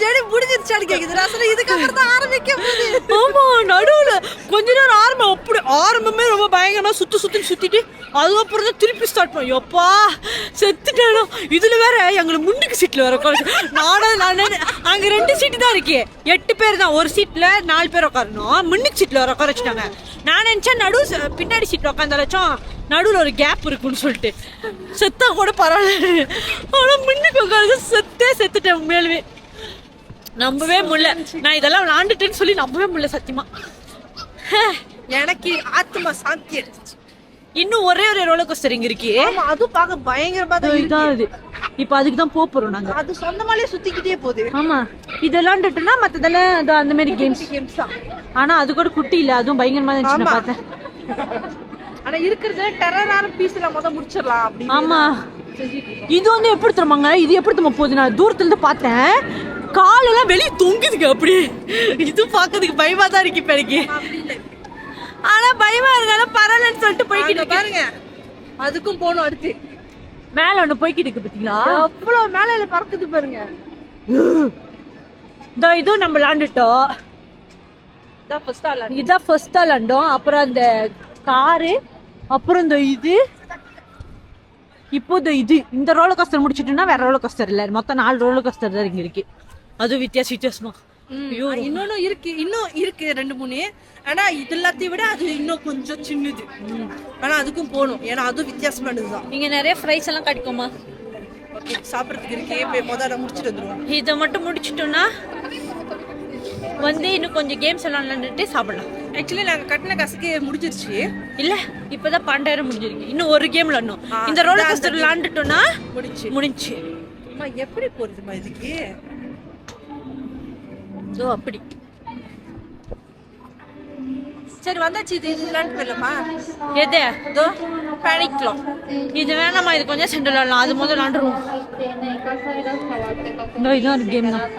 சரி முடிஞ்சிருச்சான்னு கேக்குது. நான் சொன்னேன் இதுக்கப்புறம் தான் ஆரம்பிக்க போகுது. ஆமா, நடுவுல கொஞ்ச நேரம் ஆரம்பம் அப்படி ஆரம்பமே ரொம்ப பயங்கரமா சுத்திட்டு அதுக்கப்புறம் தான் திருப்பி ஸ்டார்ட் பண்ணோம். எப்பா செத்துட்டானோ. இதுல வேற எங்களை முன்னுக்கு சீட்ல வேற நான் அங்க 2 சீட்டு தான் இருக்கு. 8 பேர் தான், ஒரு சீட்ல 4 பேர் உட்காரணும். முன்னுக்கு சீட்ல வேற உட்கார வச்சுட்டாங்க. நான் நினைச்சேன் பின்னாடி சீட்ல உட்காந்தாச்சும் நடுவுல ஒரு கேப் இருக்குன்னு சொல்லிட்டு செத்தா கூட பரவாயில்ல. ஆனா முன்னுக்கு உட்காந்து செத்துட்டேன். உண்மையாலுமே நம்பவே முடியல. நான் இதெல்லாம் விளாண்டுட்டேன்னு சொல்லி நம்பவே முடியல சத்தியமா. எனக்கு ஆத்மா சாந்தி அடைஞ்சிச்சு. இன்னும் ஒரே ஒரு ரோலர் கோஸ்டர் இங்க இருக்கு. ஆமா, அது பார்க்க பயங்கரமா தான் இருக்கு. இதான் அது. இப்ப அதுக்கு தான் போறோம் நாங்க. அது சொந்தமாலே சுத்திக்கிட்டே போகுது. ஆமா, இது விளாண்டுட்டுனா மத்ததெல்லாம் அந்த மாதிரி கேம்ஸ் தான். ஆனா அது கூட குட்டி இல்ல, அதுவும் பயங்கரமா இருந்துச்சு. நான் பார்த்தேன். ஆனா இருக்கிறது டெரரான பீஸ்ல முடிச்சிடலாம் அப்படி. ஆமா, இது வந்து எப்படி தருமாங்க? இது எப்படி தருமா போகுது? நான் தூரத்துல இருந்து பார்த்தேன், காலெல்லாம் வெளியே தொங்குதுங்க அப்படியே. இது பாக்கிறதுக்கு பயமா தான் இருக்கு இப்ப எனக்கு. ஆனா பயமா இருந்தாலும் பரவாயில்லன்னு சொல்லிட்டு போய்கிட்டு பாருங்க. அதுக்கும் போகணும். அடுத்து மேல ஒண்ணு போய்கிட்டு இருக்கு பாத்தீங்களா? அவ்வளவு மேல பறக்குது பாருங்க. இதுவும் நம்ம விளாண்டுட்டோம். இதான் ஃபர்ஸ்டா விளாண்டோம். அப்புறம் அந்த காரு, அப்புறம் இப்போ இந்த ரோலர் கோஸ்டர் முடிச்சிட்டோம்னா வேற ரோலர் கோஸ்டர் இல்ல, மொத்தம் 4 ரோலர் கோஸ்டர் தான் இங்க இருக்கு. அது வித்தியாசமா. இன்னொன்னு இருக்கு, இன்னும் இருக்கு 2-3. ஆனா இது எல்லாத்தையும் விட அது இன்னும் கொஞ்சம் சின்னது. ஆனா அதுக்கும் போகணும், ஏன்னா அதுவும் வித்தியாசமானதுதான். இங்க நிறைய ஃப்ரைஸ் எல்லாம் கிடைக்குமா? ஓகே, சாப்பிடறதுக்கு இருக்கே. போய் முதல்ல முடிச்சுட்டு வந்துருவோம். இதை மட்டும் முடிச்சிட்டோம்னா வந்து இன்னும் கொஞ்சம் கேம்ஸ் எல்லாம் விளையாண்டுட்டு சாப்பிடலாம். ஆக்சுவலி நாங்க கட்டின காசுக்கு முடிஞ்சிருச்சு. இல்ல, இப்பதான் 12,000 முடிஞ்சிருக்கு. இன்னும் ஒரு கேம் விளையாடணும். இந்த ரோலர் கோஸ்டர் விளையாண்டுட்டோம்னா முடிஞ்சு. எப்படி போறதுமா இதுக்கு? அப்படி சரி வந்தாச்சு. இது விளையாண்டு போயிடலாமா? எது இதோ பண்ணிக்கலாம். இது வேணாமா, இது கொஞ்சம் சென்று விளையாடலாம். அது முதல்ல விளாண்டுருவோம். இதுதான் ஒரு கேம் தான்.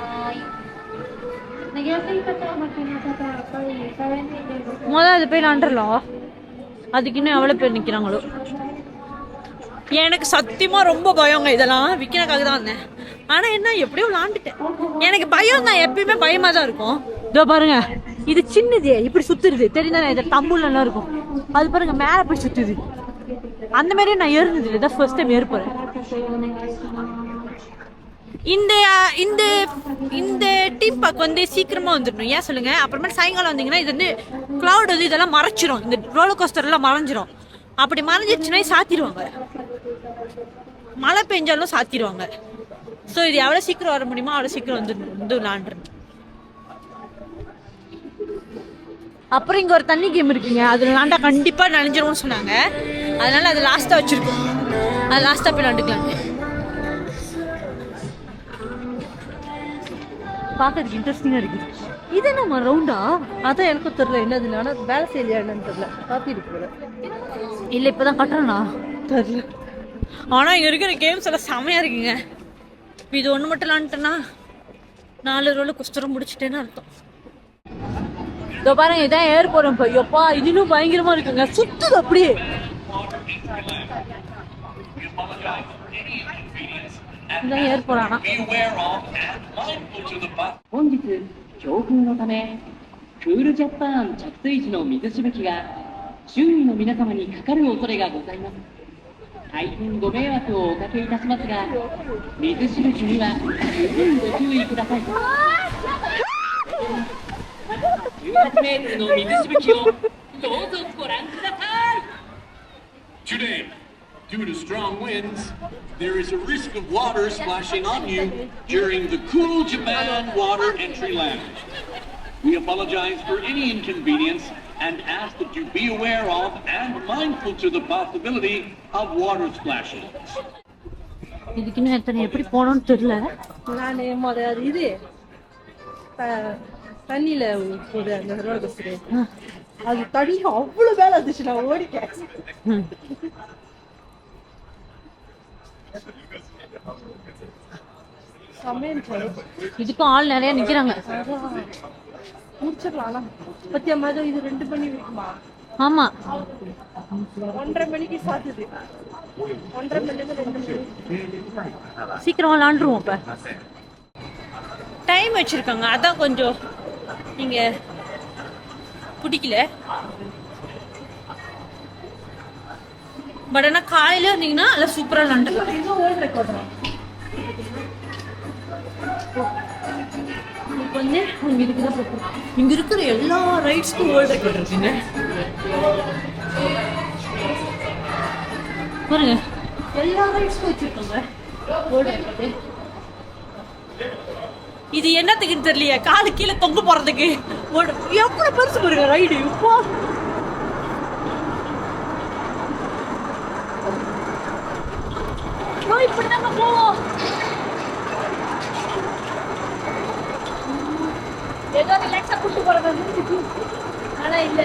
முதல்ல அது போய் விளாண்டுடலாம். அதுக்கு இன்னும் எவ்வளவு பேர் நிக்கிறாங்களோ. எனக்கு சத்தியமா ரொம்ப பயங்க. இதெல்லாம் விற்கிறக்காக தான் வந்தேன். ஆனா என்ன, எப்படியோ விளாண்டுட்டேன். எனக்கு பயம் தான், எப்பயுமே பயமா தான் இருக்கும். இதோ பாருங்க, இது சின்னது இப்படி சுத்துறது தெரியுதா? இது தம்புல எல்லாம் இருக்கும். அது பாருங்க மேல போய் சுத்துது. அந்த மாதிரி நான் ஏறுனது இல்லை, ஃபர்ஸ்ட் டைம் ஏற போறேன். இந்த இந்த இந்த டீம் பார்க் வந்து சீக்கிரமா வந்துடணும். ஏன் சொல்லுங்க? அப்புறமா சாயங்காலம் வந்தீங்கன்னா இது வந்து கிளவுட் வந்து இதெல்லாம் மறைச்சிரும். இந்த ரோலர் கோஸ்டர் எல்லாம் மறைஞ்சிரும். அப்படி மறைஞ்சிருச்சுன்னா சாத்திடுவாங்க. மழை பெஞ்சாலும் சாத்திடுவாங்க. ஸோ இது எவ்வளோ சீக்கிரம் வர முடியுமோ அவ்வளோ சீக்கிரம் வந்து விளாண்டுருணும். அப்புறம் இங்கே ஒரு தண்ணி கேம் இருக்குங்க. அது விளாண்டா கண்டிப்பாக நனைஞ்சிரும்னு சொன்னாங்க. அதனால அது லாஸ்ட்டாக வச்சுருக்கோம். அது லாஸ்ட்டாக போய் விளாண்டுக்கலாங்க. பார்க்கறதுக்கு இன்ட்ரெஸ்டிங்காக இருக்குது. இது நம்ம ரவுண்டா? அதான் எனக்கும் தெரியல என்னது. ஆனால் வேலை செய்யலையா என்னன்னு தெரியல. காப்பி இருக்கு இல்லை, இப்போ தான் கட்டுறேண்ணா தெரியல. ஆனால் இங்கே இருக்கிற கேம்ஸ் எல்லாம் செமையாக இருக்குங்க. இது ஒன்று மட்டும் விளாண்டுட்டேன்னா 4 ரோலர் கோஸ்டரும் முடிச்சுட்டேன்னு அர்த்தம். இதோ பாருங்க, இதான் ஏர் போறோம். எப்பா இது இன்னும் பயங்கரமா இருக்குங்க. சுத்துது அப்படியே. இதான் ஏர் போறானா? 本日強風のためクールジャパン着水時の水しぶきが周囲の皆様にかかる恐れがございます。大変ご迷惑をおかけいたしますが、水しぶきには十分ご注意ください。18メートルの水しぶきをどうぞご覧ください。Today, due to strong winds, there is a risk of water splashing on you during the Cool Japan Water Entry Lounge. We apologize for any inconvenience and ask that you be aware of and mindful to the possibility of water splashing. இதுக்கு இன்னும் எத்தனை எப்படி போனோம்னு தெரியல. நான் அது இது தண்ணியில ஒரு அந்த ரோலர் கோஸ்டர் அது தண்ணி அவ்வளவு வேலை இருந்துச்சு, நான் ஓடிட்டேன். இதுக்கும் ஆள் நிறைய நிக்கிறாங்க. முடிச்சிடலாம் பத்தியா மாதிரி இது 2 மணி இருக்குமா? ஆமா 1:30 மணிக்கு சாத்துது. 1:30 மணில 2 மணி. சீக்கிரம் விளாண்டுருவோம். இப்ப டைம் வச்சிருக்காங்க, அதான் கொஞ்சம் நீங்க பிடிக்கல. பட் ஆனா காலையில இருந்தீங்கன்னா நல்லா சூப்பரா விளாண்டுக்கலாம். இங்க இருக்கிற எல்லா ரைட்ஸ்க்கும் வேர்ல்ட் ரெக்கார்ட் இருக்குங்க பாருங்க. எல்லா ரைட்ஸ்க்கும் வச்சிருக்காங்க வேர்ல்ட் ரெக்கார்ட். இது என்னத்துக்குன்னு தெரியலையே, காலு கீழே தொங்க போறதுக்கு. எவ்வளவு பெருசு பாருங்க ரைடு. இப்போ இப்படிதாங்க போவோம். ஏதோ ரிலாக்ஸா கூட்டு போறது ஆனா இல்ல.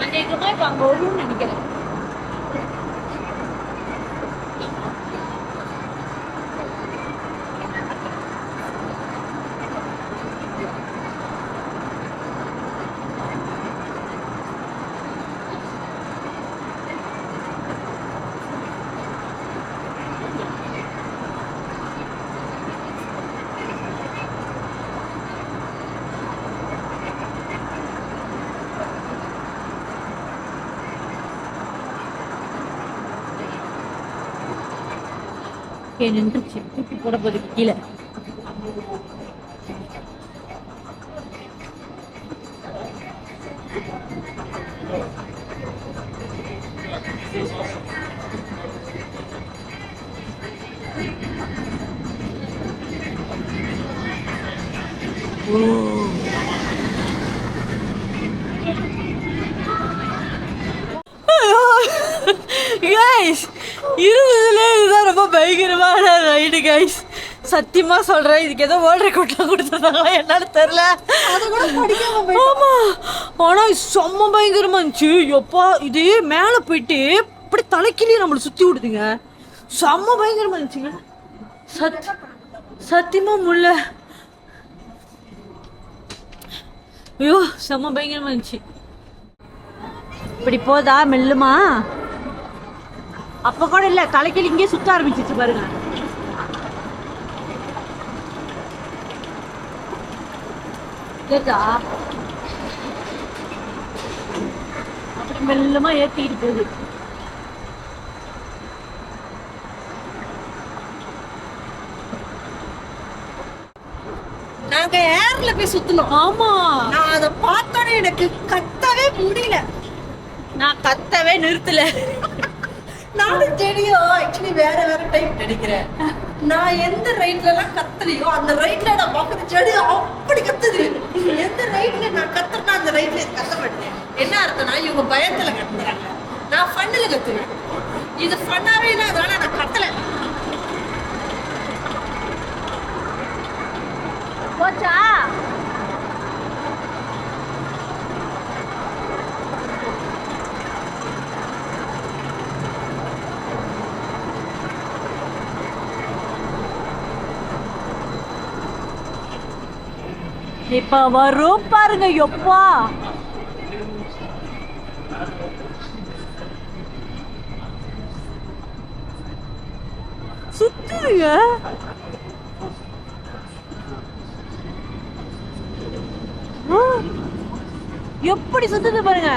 அநேகமா இப்ப அங்க வரும்னு நினைக்கிறேன். நின்றுச்சு தூக்கி போட போது கீழே. கைஸ் இருபதுல இதுதான் ரொம்ப பயங்கரமான ரைடு கைஸ். சத்தியமா சொல்றேன், இதுக்கு ஏதோ வேர்ல்ட் ரெக்கார்ட்லாம் கொடுத்துருந்தாங்களா என்னன்னு தெரியல. ஆமா ஆனா செம்ம பயங்கரமா இருந்துச்சு. எப்பா இது மேல போயிட்டு அப்படி தலைக்கிலேயே நம்மளை சுத்தி விடுதுங்க. செம்ம பயங்கரமா இருந்துச்சுங்க. சத்தியமா முல்ல. ஐயோ செம்ம பயங்கரமா இருந்துச்சு. இப்படி போதா மெல்லுமா? அப்ப கூட இல்ல, தலைக்கில இங்கே சுத்த ஆரம்பிச்சிச்சு பாருங்க. கேட்டா அப்படி மெல்லமா ஏத்திட்டு போகுது. நாங்க ஏர்ல போய் சுத்தணும். ஆமா நான் அதை பார்த்தோன்னே எனக்கு கத்தவே முடியல. நான் கத்தவே நிறுத்தல. நானும் தெரியும் ஆக்சுவலி வேற டைப் நினைக்கிறேன். நான் எந்த ரைட்ல எல்லாம் கத்துலையோ அந்த ரைட்ல நான் பாக்குற செடி அப்படி கத்துது. எந்த ரைட்ல நான் கத்துறேன்னா அந்த ரைட்ல கத்த மாட்டேன். என்ன அர்த்தம்னா இவங்க பயத்துல கத்துறாங்க, நான் ஃபன்னுல கத்துவேன். இது ஃபன்னாவே இல்லை, அதனால நான் கத்தல. போச்சா இப்ப வரும் பாருங்க. எப்பா சுத்துதுங்க. எப்படி சுத்துது பாருங்க.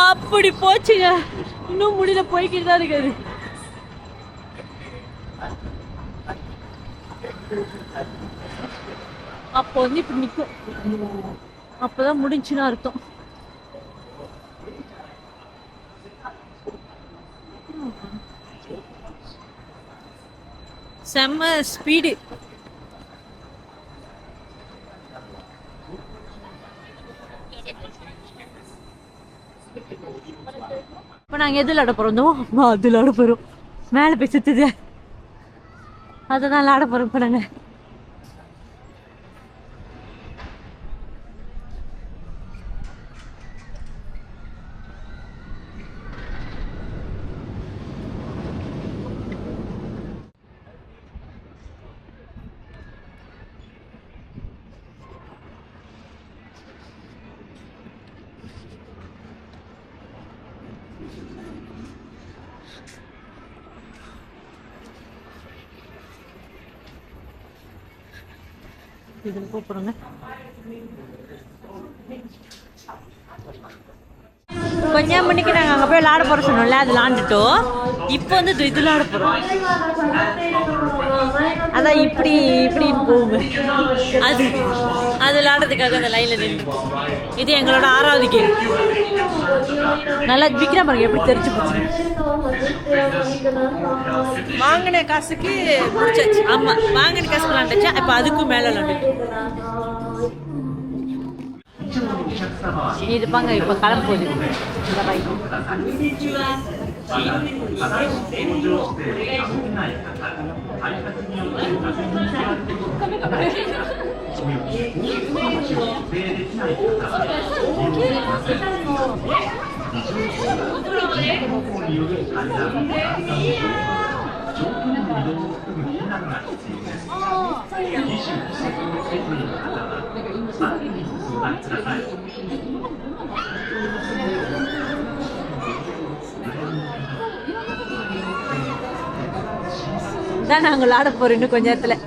அப்படி போச்சுங்க. இன்னும் முடியல, போய்கிட்டு தான் இருக்காது. அப்போ வந்து இப்படி நிற்கும். அப்பதான் முடிஞ்சுன்னு அர்த்தம். செம்ம ஸ்பீடு. இப்போ நாங்கள் எது விளாட போகிறோம்? அது விளாட போகிறோம். மேலே போய் சுற்றுது, அதை தான் விளாட போகிறோம் இப்போ நாங்கள். இதில் கூப்பிடுங்க. கொஞ்சம் மணிக்கு நாங்கள் அங்கே போய் விளாட போகிற சொன்னோம்ல, அது விளாண்டுட்டோம். இப்போ வந்து இது விளாட போகிறோம். அதான் இப்படி இப்படின்னு போகுங்க. அது அது விளாடுறதுக்காக அந்த லைனில் நின்று. இது எங்களோட 6வது கேம். நல்லா விற்கிற பாருங்க, எப்படி தெரிஞ்சு போச்சு. வாங்கின காசுக்கு முடிச்சாச்சு. ஆமாம், வாங்கின காசு விளாண்டுச்சா. இப்போ அதுக்கும் மேலே விளாண்டு. இது பாங்க இப்போ கிளம்ப போகுது. இந்த பைக் தான் நாங்கள் விளாட போகிறோம் இன்னும் கொஞ்ச நேரத்தில்.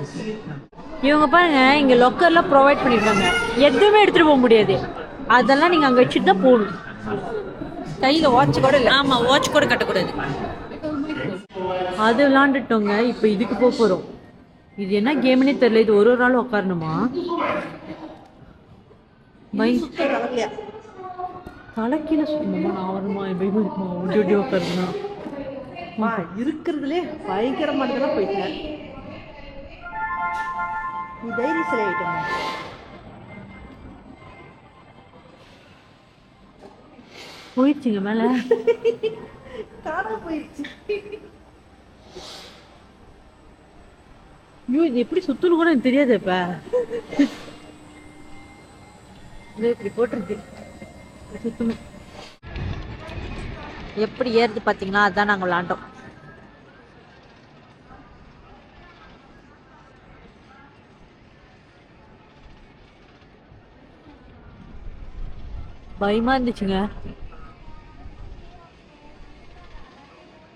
இவங்க பாருங்க, இங்கே லொக்கர்லாம் ப்ரொவைட் பண்ணியிருக்காங்க. எதுவுமே எடுத்துகிட்டு போக முடியாது. அதெல்லாம் நீங்கள் அங்கே வச்சுட்டு தான் போகணும். கையில் வாட்ச் கூட இல்லை. ஆமாம், வாட்ச் கூட கட்டக்கூடாது. அது விளாண்டுட்டோங்க. இப்போ இதுக்கு போக போகிறோம். இது என்ன கேம்னே தெரியல. இது ஒரு நாள் உட்காரணுமா? தலைக்கீழ சுத்தமா நான் வருமா? இப்படி உட்காருதுண்ணா இருக்கிறதுலே பயங்கரமானதெல்லாம் போயிட்டேன். நீ தைரியசிலை ஆயிட்டமா? போயிடுச்சுங்க மேல. காணாம போயிடுச்சு. ஐயோ, இது எப்படி சுத்தணும் கூட எனக்கு தெரியாது. இப்ப இப்படி போட்டிருக்கு சுத்தணும். எப்படி ஏறுது பார்த்தீங்களா? அதுதான் நாங்கள் விளாண்டோம். பயமா இருந்துச்சுங்க.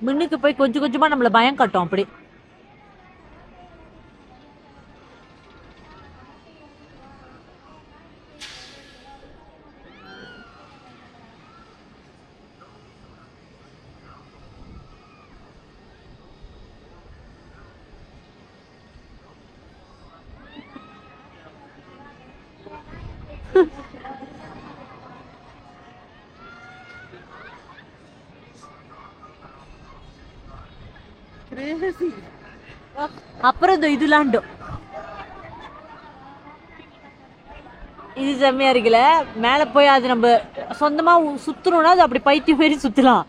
முன்னுக்கு போய் கொஞ்சம் கொஞ்சமா நம்மள பயம் காட்டும் அப்படி. அப்புறம் இந்த இது விளாண்டோம். இது செம்மையா இருக்குல்ல. மேல போய் அது நம்ம சொந்தமா சுத்தணும்னா அது அப்படி பைத்தியம் மாரி சுத்தலாம்.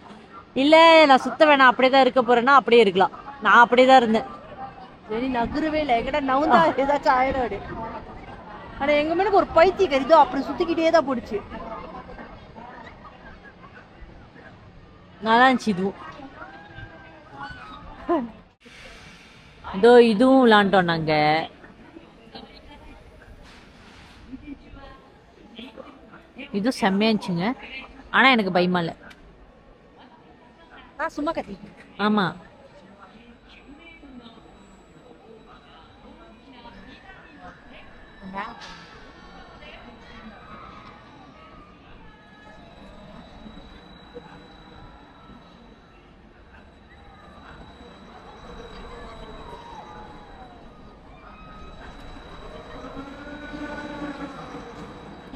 இல்ல நான் சுத்த வேணாம் அப்படியே தான் இருக்க போறேன்னா அப்படியே இருக்கலாம். நான் அப்படியே தான் இருந்தேன். சரி, நகரவே இல்லை. எங்கடா நவுந்தா ஏதாச்சும் ஆயிடும். ஆனா எங்க மேல ஒரு பைத்திய கறிதோ அப்படி சுத்திக்கிட்டே தான் போடுச்சு. நல்லா இருந்துச்சு இதுவும். இதோ இதுவும் விளாண்டோம் நாங்க. இதுவும் செம்மையா இருந்துச்சுங்க. ஆனா எனக்கு பயமா இல்லை. நான் சும்மா கத்தி. ஆமா.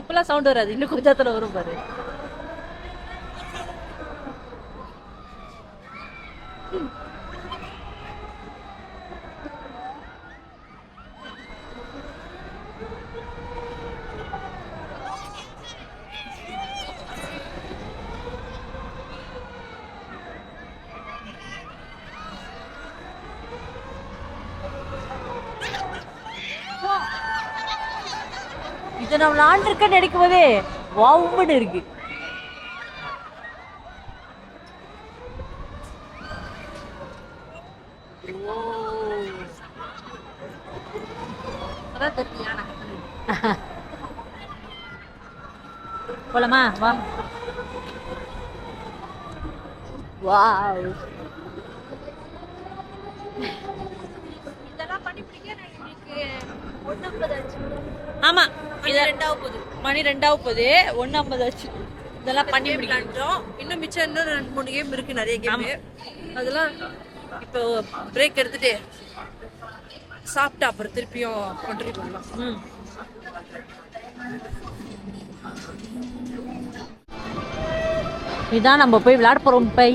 இப்பெல்லாம் சவுண்ட் வராது, இன்னும் கொஞ்சத்துல வரும் பாரு. இதை நான் விளாண்டுருக்கேன்னு நினைக்கும் போதே வாவுன்னு இருக்கு. போலாமா? வா. வாவ். இதெல்லாம் பண்ணி பிடிக்க எனக்கு 1:50 ஆச்சு. ஆமா, இது 2 போகுது. மணி 2 போகுது. 1:50 ஆச்சு. இதெல்லாம் பண்ணி விளையாண்டோம். இன்னும் மிச்சம் இன்னும் 2-3 கேம் இருக்கு, நிறைய கேம். அதெல்லாம் இப்போ பிரேக் எடுத்துட்டு சாப்பிட்டு அப்புறம் திருப்பியும் கண்டினியூ பண்ணலாம். இதான் நம்ம போய் விளையாட போறோம். பை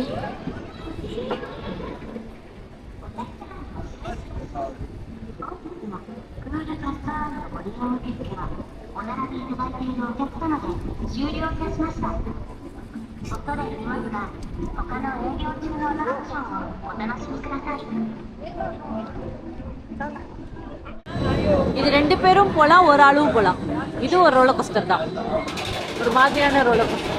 இது 2 பேரும் போலாம், ஒரு ஆளும் போலாம். இது ஒரு ரோலர் கோஸ்டர் தான், ஒரு மாதிரியான ரோலர் கோஸ்டர்.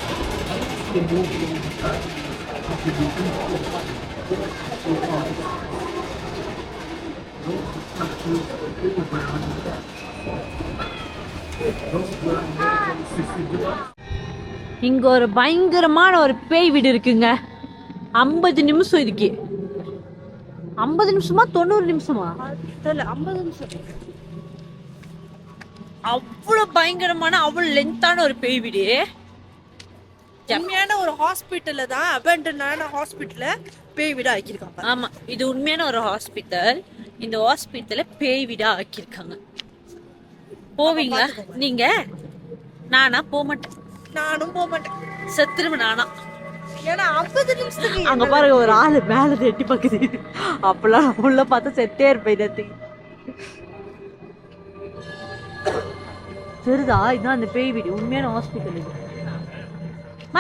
இங்க ஒரு பயங்கரமான ஒரு பேய் வீடு இருக்குங்க. 50 நிமிஷம் இதுக்கு. 50 நிமிஷமா 90 நிமிஷமா தெரியல, 50 நிமிஷம். அவ்வளவு பயங்கரமான அவ்வளவு லென்த்தான ஒரு பேய் வீடு. உண்மையான ஒரு ஹாஸ்பிட்டல்ல தான், அபேண்டனான ஹாஸ்பிட்டல்ல பேய் வீடு ஆக்கியிருக்காங்க. ஆமா, இது உண்மையான ஒரு ஹாஸ்பிட்டல். இந்த ஹாஸ்பிட்டல்ல பேய் வீடா ஆக்கியிருக்காங்க. போவீங்களா நீங்க? நானா போக மாட்டேன். நானும் போக மாட்டேன், செத்துருவேன் நானா. ஏன்னா 50 நிமிஷத்துக்கு அங்க பாருங்க, ஒரு ஆளு மேல எட்டி பாக்குது. அப்பெல்லாம் உள்ள பார்த்தா செத்தே இருப்பேன். நேத்துக்கு தெரியுதா? இதுதான் அந்த பேய் வீடு, உண்மையான ஹாஸ்பிட்டல் இது.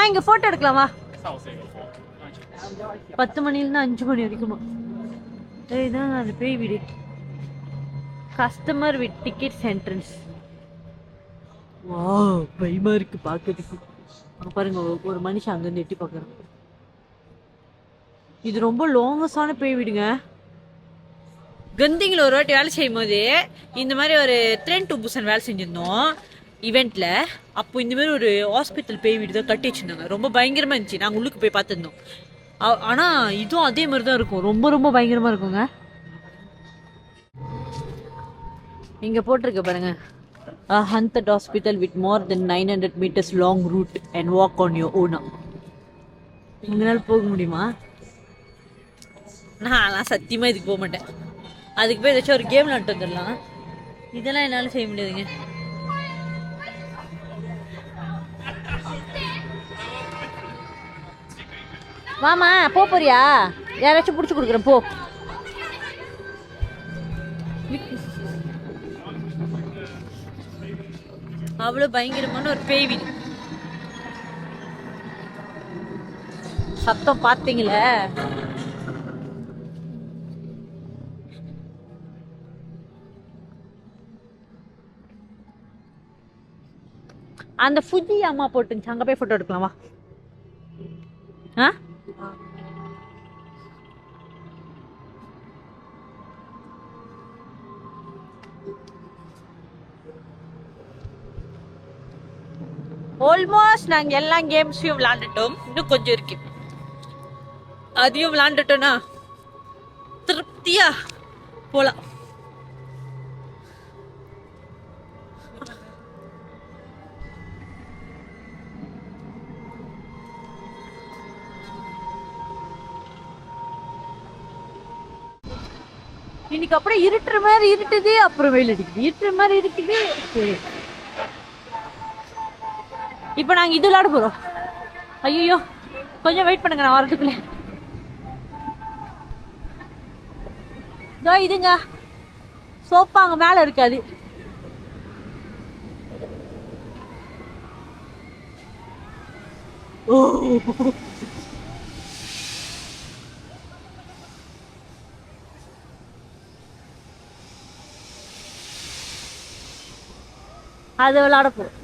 இங்க போட்டோ எடுக்கலாமா? 10 மணிலிருந்து 5 மணி வரைக்குமா? இதுதான் அந்த பேய் வீடு. Customer with tickets entrance. Wow, பயமா இருக்கு பாக்கிறதுக்கு. அங்க பாருங்க, ஒரு மனுஷன் அங்க இருந்து எட்டி பாக்குறான். இது ரொம்ப லாங்கஸ்டான பேய் வீடுங்க. கந்திங்கில் ஒரு வாட்டி வேலை செய்யும் போது இந்த மாதிரி ஒரு ட்ரெயின் டு புசன் வேலை செஞ்சிருந்தோம் ஈவெண்ட்ல. அப்போ இந்த மாதிரி ஒரு ஹாஸ்பிட்டல் பேய் வீடு தான் கட்டி வச்சிருந்தாங்க. ரொம்ப பயங்கரமா இருந்துச்சு. நாங்கள் உள்ளுக்கு போய் பார்த்துருந்தோம். ஆனா இதுவும் அதே மாதிரி தான் இருக்கும். ரொம்ப ரொம்ப பயங்கரமா இருக்குங்க. இங்க போட்டிருக்க பாருங்க, a haunted hospital with more than 900 meters long route and walk on your own. உங்களால போக முடியுமா? நான் சத்தியமா இதுக்கு போக மாட்டேன். அதுக்கு போய் ஏதாச்சும் ஒரு கேம் விளையாட்டு வந்துடலாம். இதெல்லாம் என்னால செய்ய முடியாதுங்க. வாமா, போறியா? யாராச்சும் பிடிச்சி கொடுக்குறேன், போ. அவ்வளவு பயங்கரமான ஒரு பேய் வீடு. சத்தம் பார்த்தீங்களே. அந்த ஃபுஜி அம்மா போட்டுச்சு, அங்க போய் போட்டோ எடுக்கலாம் வா. ஆல்மோஸ்ட் நாங்க எல்லா கேம்ஸையும் விளையாண்டுட்டோம். இன்னும் கொஞ்சம் இருக்கு. அதையும் விளையாண்டுட்டோம்னா திருப்தியா போலாம். இன்னைக்கு அப்புறம் இருட்டுற மாதிரி இருட்டுது, அப்புறம் வெயில் அடிக்குது, இருட்டுற மாதிரி இருக்குது. சரி, இப்போ நாங்க இது விளையாட போறோம். ஐயோ கொஞ்சம் வெயிட் பண்ணுங்க, நான் வரதுக்குள்ள. இதோ இதுங்க சோப்பா அங்க மேல இருக்காது. ஓ அது விளையாட போறோம்.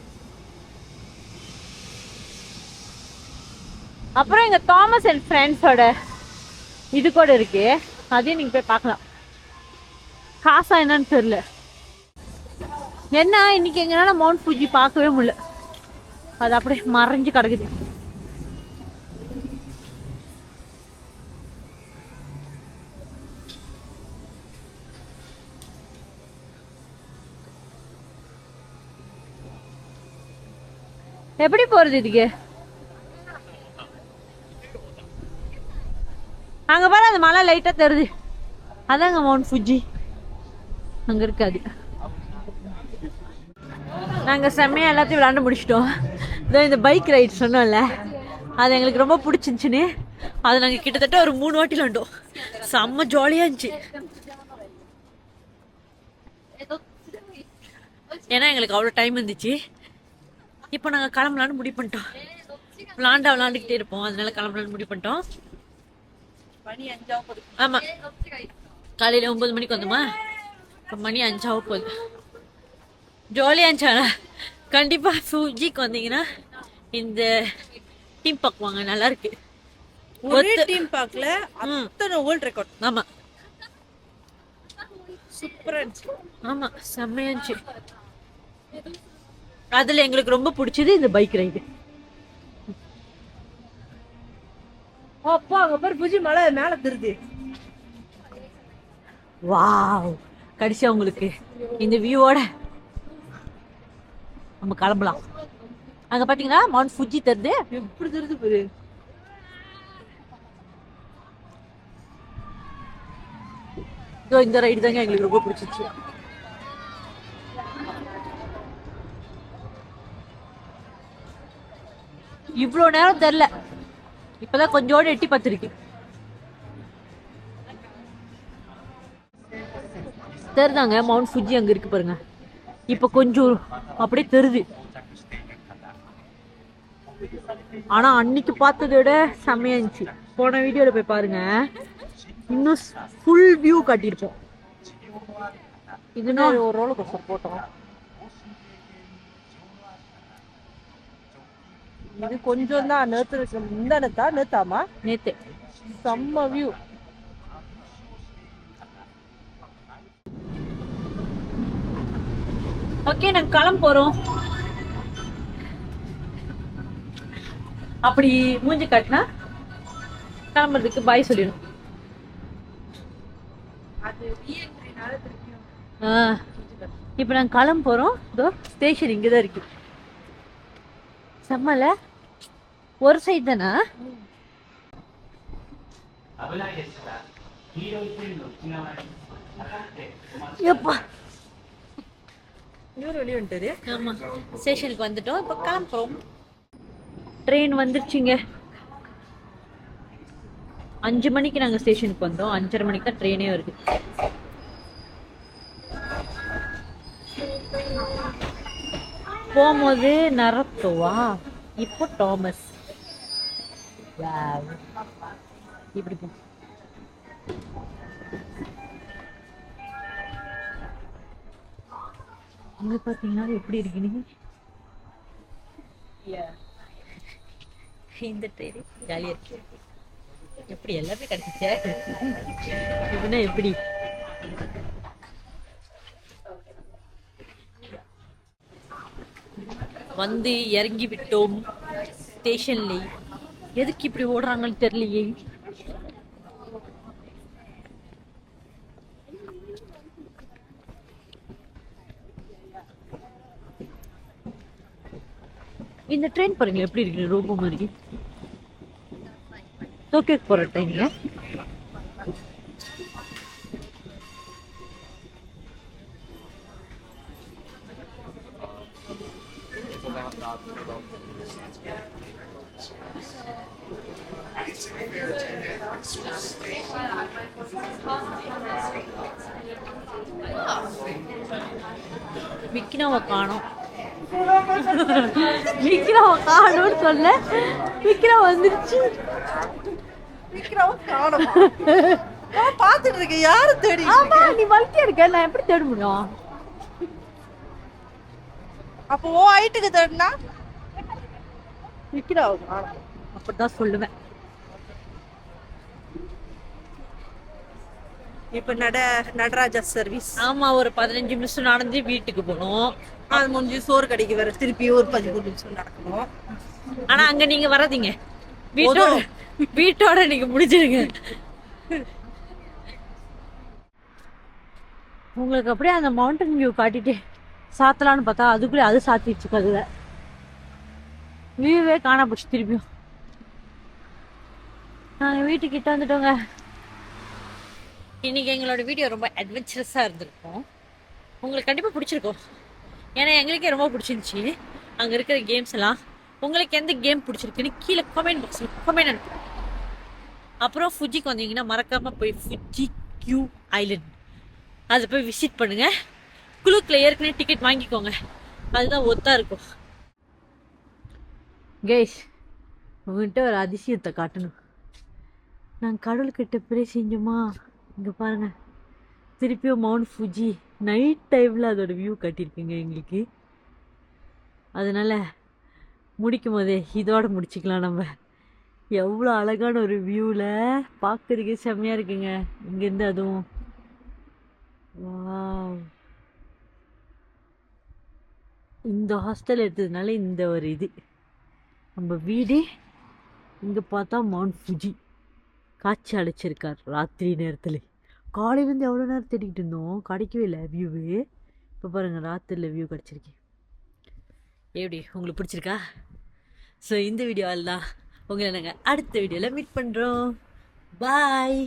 அப்புறம் எங்க தாமஸ் அண்ட் ஃப்ரெண்ட்ஸோட இது கூட இருக்கு, அதையும் நீங்க போய் பார்க்கலாம். காசா என்னன்னு தெரியல. என்ன இன்னைக்கு எங்கனால மவுண்ட் ஃபுஜி பார்க்கவே முடியல, அது அப்படியே மறைஞ்சு கிடக்குது. எப்படி போறது இதுக்கு? அங்க பாரு அந்த மலை லைட்டா தெரியுது, அதாங்க மவுண்ட் ஃபுஜி. அங்க இருக்காது. நாங்க செம்மையா எல்லாத்தையும் விளையாண்டு முடிச்சிட்டோம். இந்த பைக் ரைட் சொன்னோம்ல, அது எங்களுக்கு ரொம்ப பிடிச்சிருந்துச்சுன்னு அது நாங்க கிட்டத்தட்ட ஒரு 3 வாட்டி விளையாண்டோம். செம்ம ஜாலியா இருந்துச்சு. ஏன்னா எங்களுக்கு அவ்வளோ டைம் இருந்துச்சு. இப்போ நாங்கள் கிளம்பலான்னு முடிவு பண்ணிட்டோம். விளாண்டுக்கிட்டே இருப்போம், அதனால கிளம்பலான்னு முடிவு பண்ணிட்டோம். மணி 5 ஆமா, காலையில 9 மணிக்கு வந்தோமா, இப்போ மணி 5 ஆக போகுது. ஜாலியாக இருந்துச்சாண்ணா. கண்டிப்பா ஃபுஜிக்கு வந்தீங்கன்னா இந்த டீம் பார்க் வாங்க, நல்லா இருக்கு. ஒரே டீம் பார்க்கல, அத்தனை வேர்ல்ட் ரெக்கார்ட். ஆமா சூப்பரா இருந்துச்சு. ஆமா செம்மையா இருந்துச்சு. அதுல எங்களுக்கு ரொம்ப பிடிச்சது இந்த பைக் ரைடு. அப்பா அங்க பாரு புஜி மலை மேல தெரியுது. வாவ், கடைசியா உங்களுக்கு இந்த வியூவோட நம்ம கிளம்பலாம். அங்க பாத்தீங்கன்னா மவுண்ட் ஃபுஜி தெரியுது. எப்படி தெரியுது பாரு. இந்த ரைடு தாங்க எங்களுக்கு ரொம்ப பிடிச்சிச்சு. இவ்வளவு நேரம் தெரியல, இப்பதான் கொஞ்சோடு எட்டி பார்த்திருக்கு. தெரியுதாங்க மவுண்ட் ஃபுஜி அங்க இருக்கு பாருங்க. இப்ப கொஞ்சம் அப்படியே தெரியுது. ஆனா அன்னைக்கு பார்த்ததை விட செம்மையா இருந்துச்சு. போன வீடியோல போய் பாருங்க, இன்னும் ஃபுல் வியூ காட்டியிருப்போம். இதுனா ஒரு ரோலர் கோஸ்டர் போட்டோம். இது கொஞ்சம் தான் நேத்து நேத்தாமா நேத்து செம்ம வியூ. ஓகே, நாங்க கிளம்ப போறோம். அப்படி மூஞ்சி காட்டினா கிளம்புறதுக்கு பாய் சொல்லிடும். இப்ப நாங்க கிளம்ப போறோம். இதோ ஸ்டேஷன் இங்கதான் இருக்கு. செம்மல ஒரு சைடு தானா? எப்பா இவரு வெளியே வந்துட்டாரு. ஆமா, ஸ்டேஷனுக்கு வந்துட்டோம். இப்ப கிளம்புறோம். ட்ரெயின் வந்துருச்சுங்க. 5 மணிக்கு நாங்க ஸ்டேஷனுக்கு வந்தோம். 5:30 மணிக்கு தான் ட்ரெயினே வருது. போகும்போது நரத்தோவா, இப்போ டாமஸ். இப்படி போ. அங்க பாத்தீங்கன்னா எப்படி இருக்குன்னு. இந்த ட்ரெயின் ஜாலியா இருக்கு. எப்படி எல்லாமே கிடைச்சிச்சே. இதுனா எப்படி வந்து இறங்கி விட்டோம் ஸ்டேஷன்ல. எதுக்கு இப்படி ஓடுறாங்கன்னு தெரியலையே. இந்த ட்ரெயின் பாருங்க எப்படி இருக்கு, ரோபோ மாதிரி. டோக்கியோக்கு போற ட்ரெயின்ல. விக்கினாவை காணோம். விக்கினாவை காணோம்னு சொல்ல, விக்கினா வந்துருச்சு. பாத்துட்டு இருக்க யாரு தேடி? ஆமா, நீ வளர்த்தியா இருக்க, நான் எப்படி தேட முடியும்? அப்போ ஓ ஹைட்டுக்கு தேடினா விக்கிறா. அப்படிதான் சொல்லுவேன். இப்ப நடராஜா சர்வீஸ். ஆமா, ஒரு 15 நிமிஷம் நடந்து வீட்டுக்கு போகணும். அது முடிஞ்சு சோறு கடைக்கு வேற திருப்பி ஒரு 15 நிமிஷம் நடக்கணும். ஆனா அங்க நீங்க வராதீங்க, வீட்டோட நீங்க முடிச்சிருங்க. உங்களுக்கு அப்படியே அந்த மவுண்டன் வியூ காட்டிட்டு சாத்தலான்னு பார்த்தா அதுக்குள்ளே அது சாத்திடுச்சு கதுல. வியூவே காண போச்சு திருப்பியும். நாங்க வீட்டுக்கிட்ட வந்துட்டோங்க. இன்னைக்கு எங்களோட வீடியோ ரொம்ப அட்வென்ச்சரஸா இருந்திருக்கும். உங்களுக்கு கண்டிப்பா பிடிச்சிருக்கும். ஏன்னா எங்களுக்கே ரொம்ப பிடிச்சிருந்துச்சு அங்க இருக்கிற கேம்ஸ் எல்லாம். உங்களுக்கு எந்த கேம் பிடிச்சிருக்குன்னு கீழே கமெண்ட் பாக்ஸ்ல கமெண்ட் அனுப்புங்க. அப்புறம் ஃபுஜிக்கு வந்தீங்கன்னா மறக்காம போய் ஃபுஜி கியூ ஐலண்ட் அதை போய் விசிட் பண்ணுங்க. குளுக்கில் ஏற்கனவே டிக்கெட் வாங்கிக்கோங்க, அதுதான் ஒத்தா இருக்கும். கேஷ், உங்கள்கிட்ட ஒரு அதிசயத்தை காட்டணும். நாங்கள் கடவுள்கிட்ட ப்ரே செஞ்சோமா, இங்கே பாருங்க திருப்பியும் மவுண்ட் ஃபுஜி நைட் டைமில் அதோட வியூ காட்டியிருக்குங்க எங்களுக்கு. அதனால முடிக்கும் போதே இதோட முடிச்சுக்கலாம் நம்ம. எவ்வளோ அழகான ஒரு வியூவில் பார்க்கறதுக்கே செம்மையாக இருக்குங்க இங்கேருந்து. அதுவும் வாவ், இந்த ஹாஸ்டல் எடுத்ததுனால இந்த ஒரு இது நம்ம வீடு. இங்கே பார்த்தா மவுண்ட் ஃபுஜி காட்சி அடைச்சிருக்கார் ராத்திரி நேரத்தில். காலையிலேருந்து எவ்வளோ நேரம் தேடிக்கிட்டு இருந்தோம், கிடைக்கவே இல்லை வியூவு. இப்போ பாருங்கள் ராத்திரியில் வியூ கிடச்சிருக்கு. எப்படி உங்களுக்கு பிடிச்சிருக்கா? ஸோ இந்த வீடியோவில் தான் உங்களை நாங்கள் அடுத்த வீடியோவில் மீட் பண்ணுறோம். பாய்.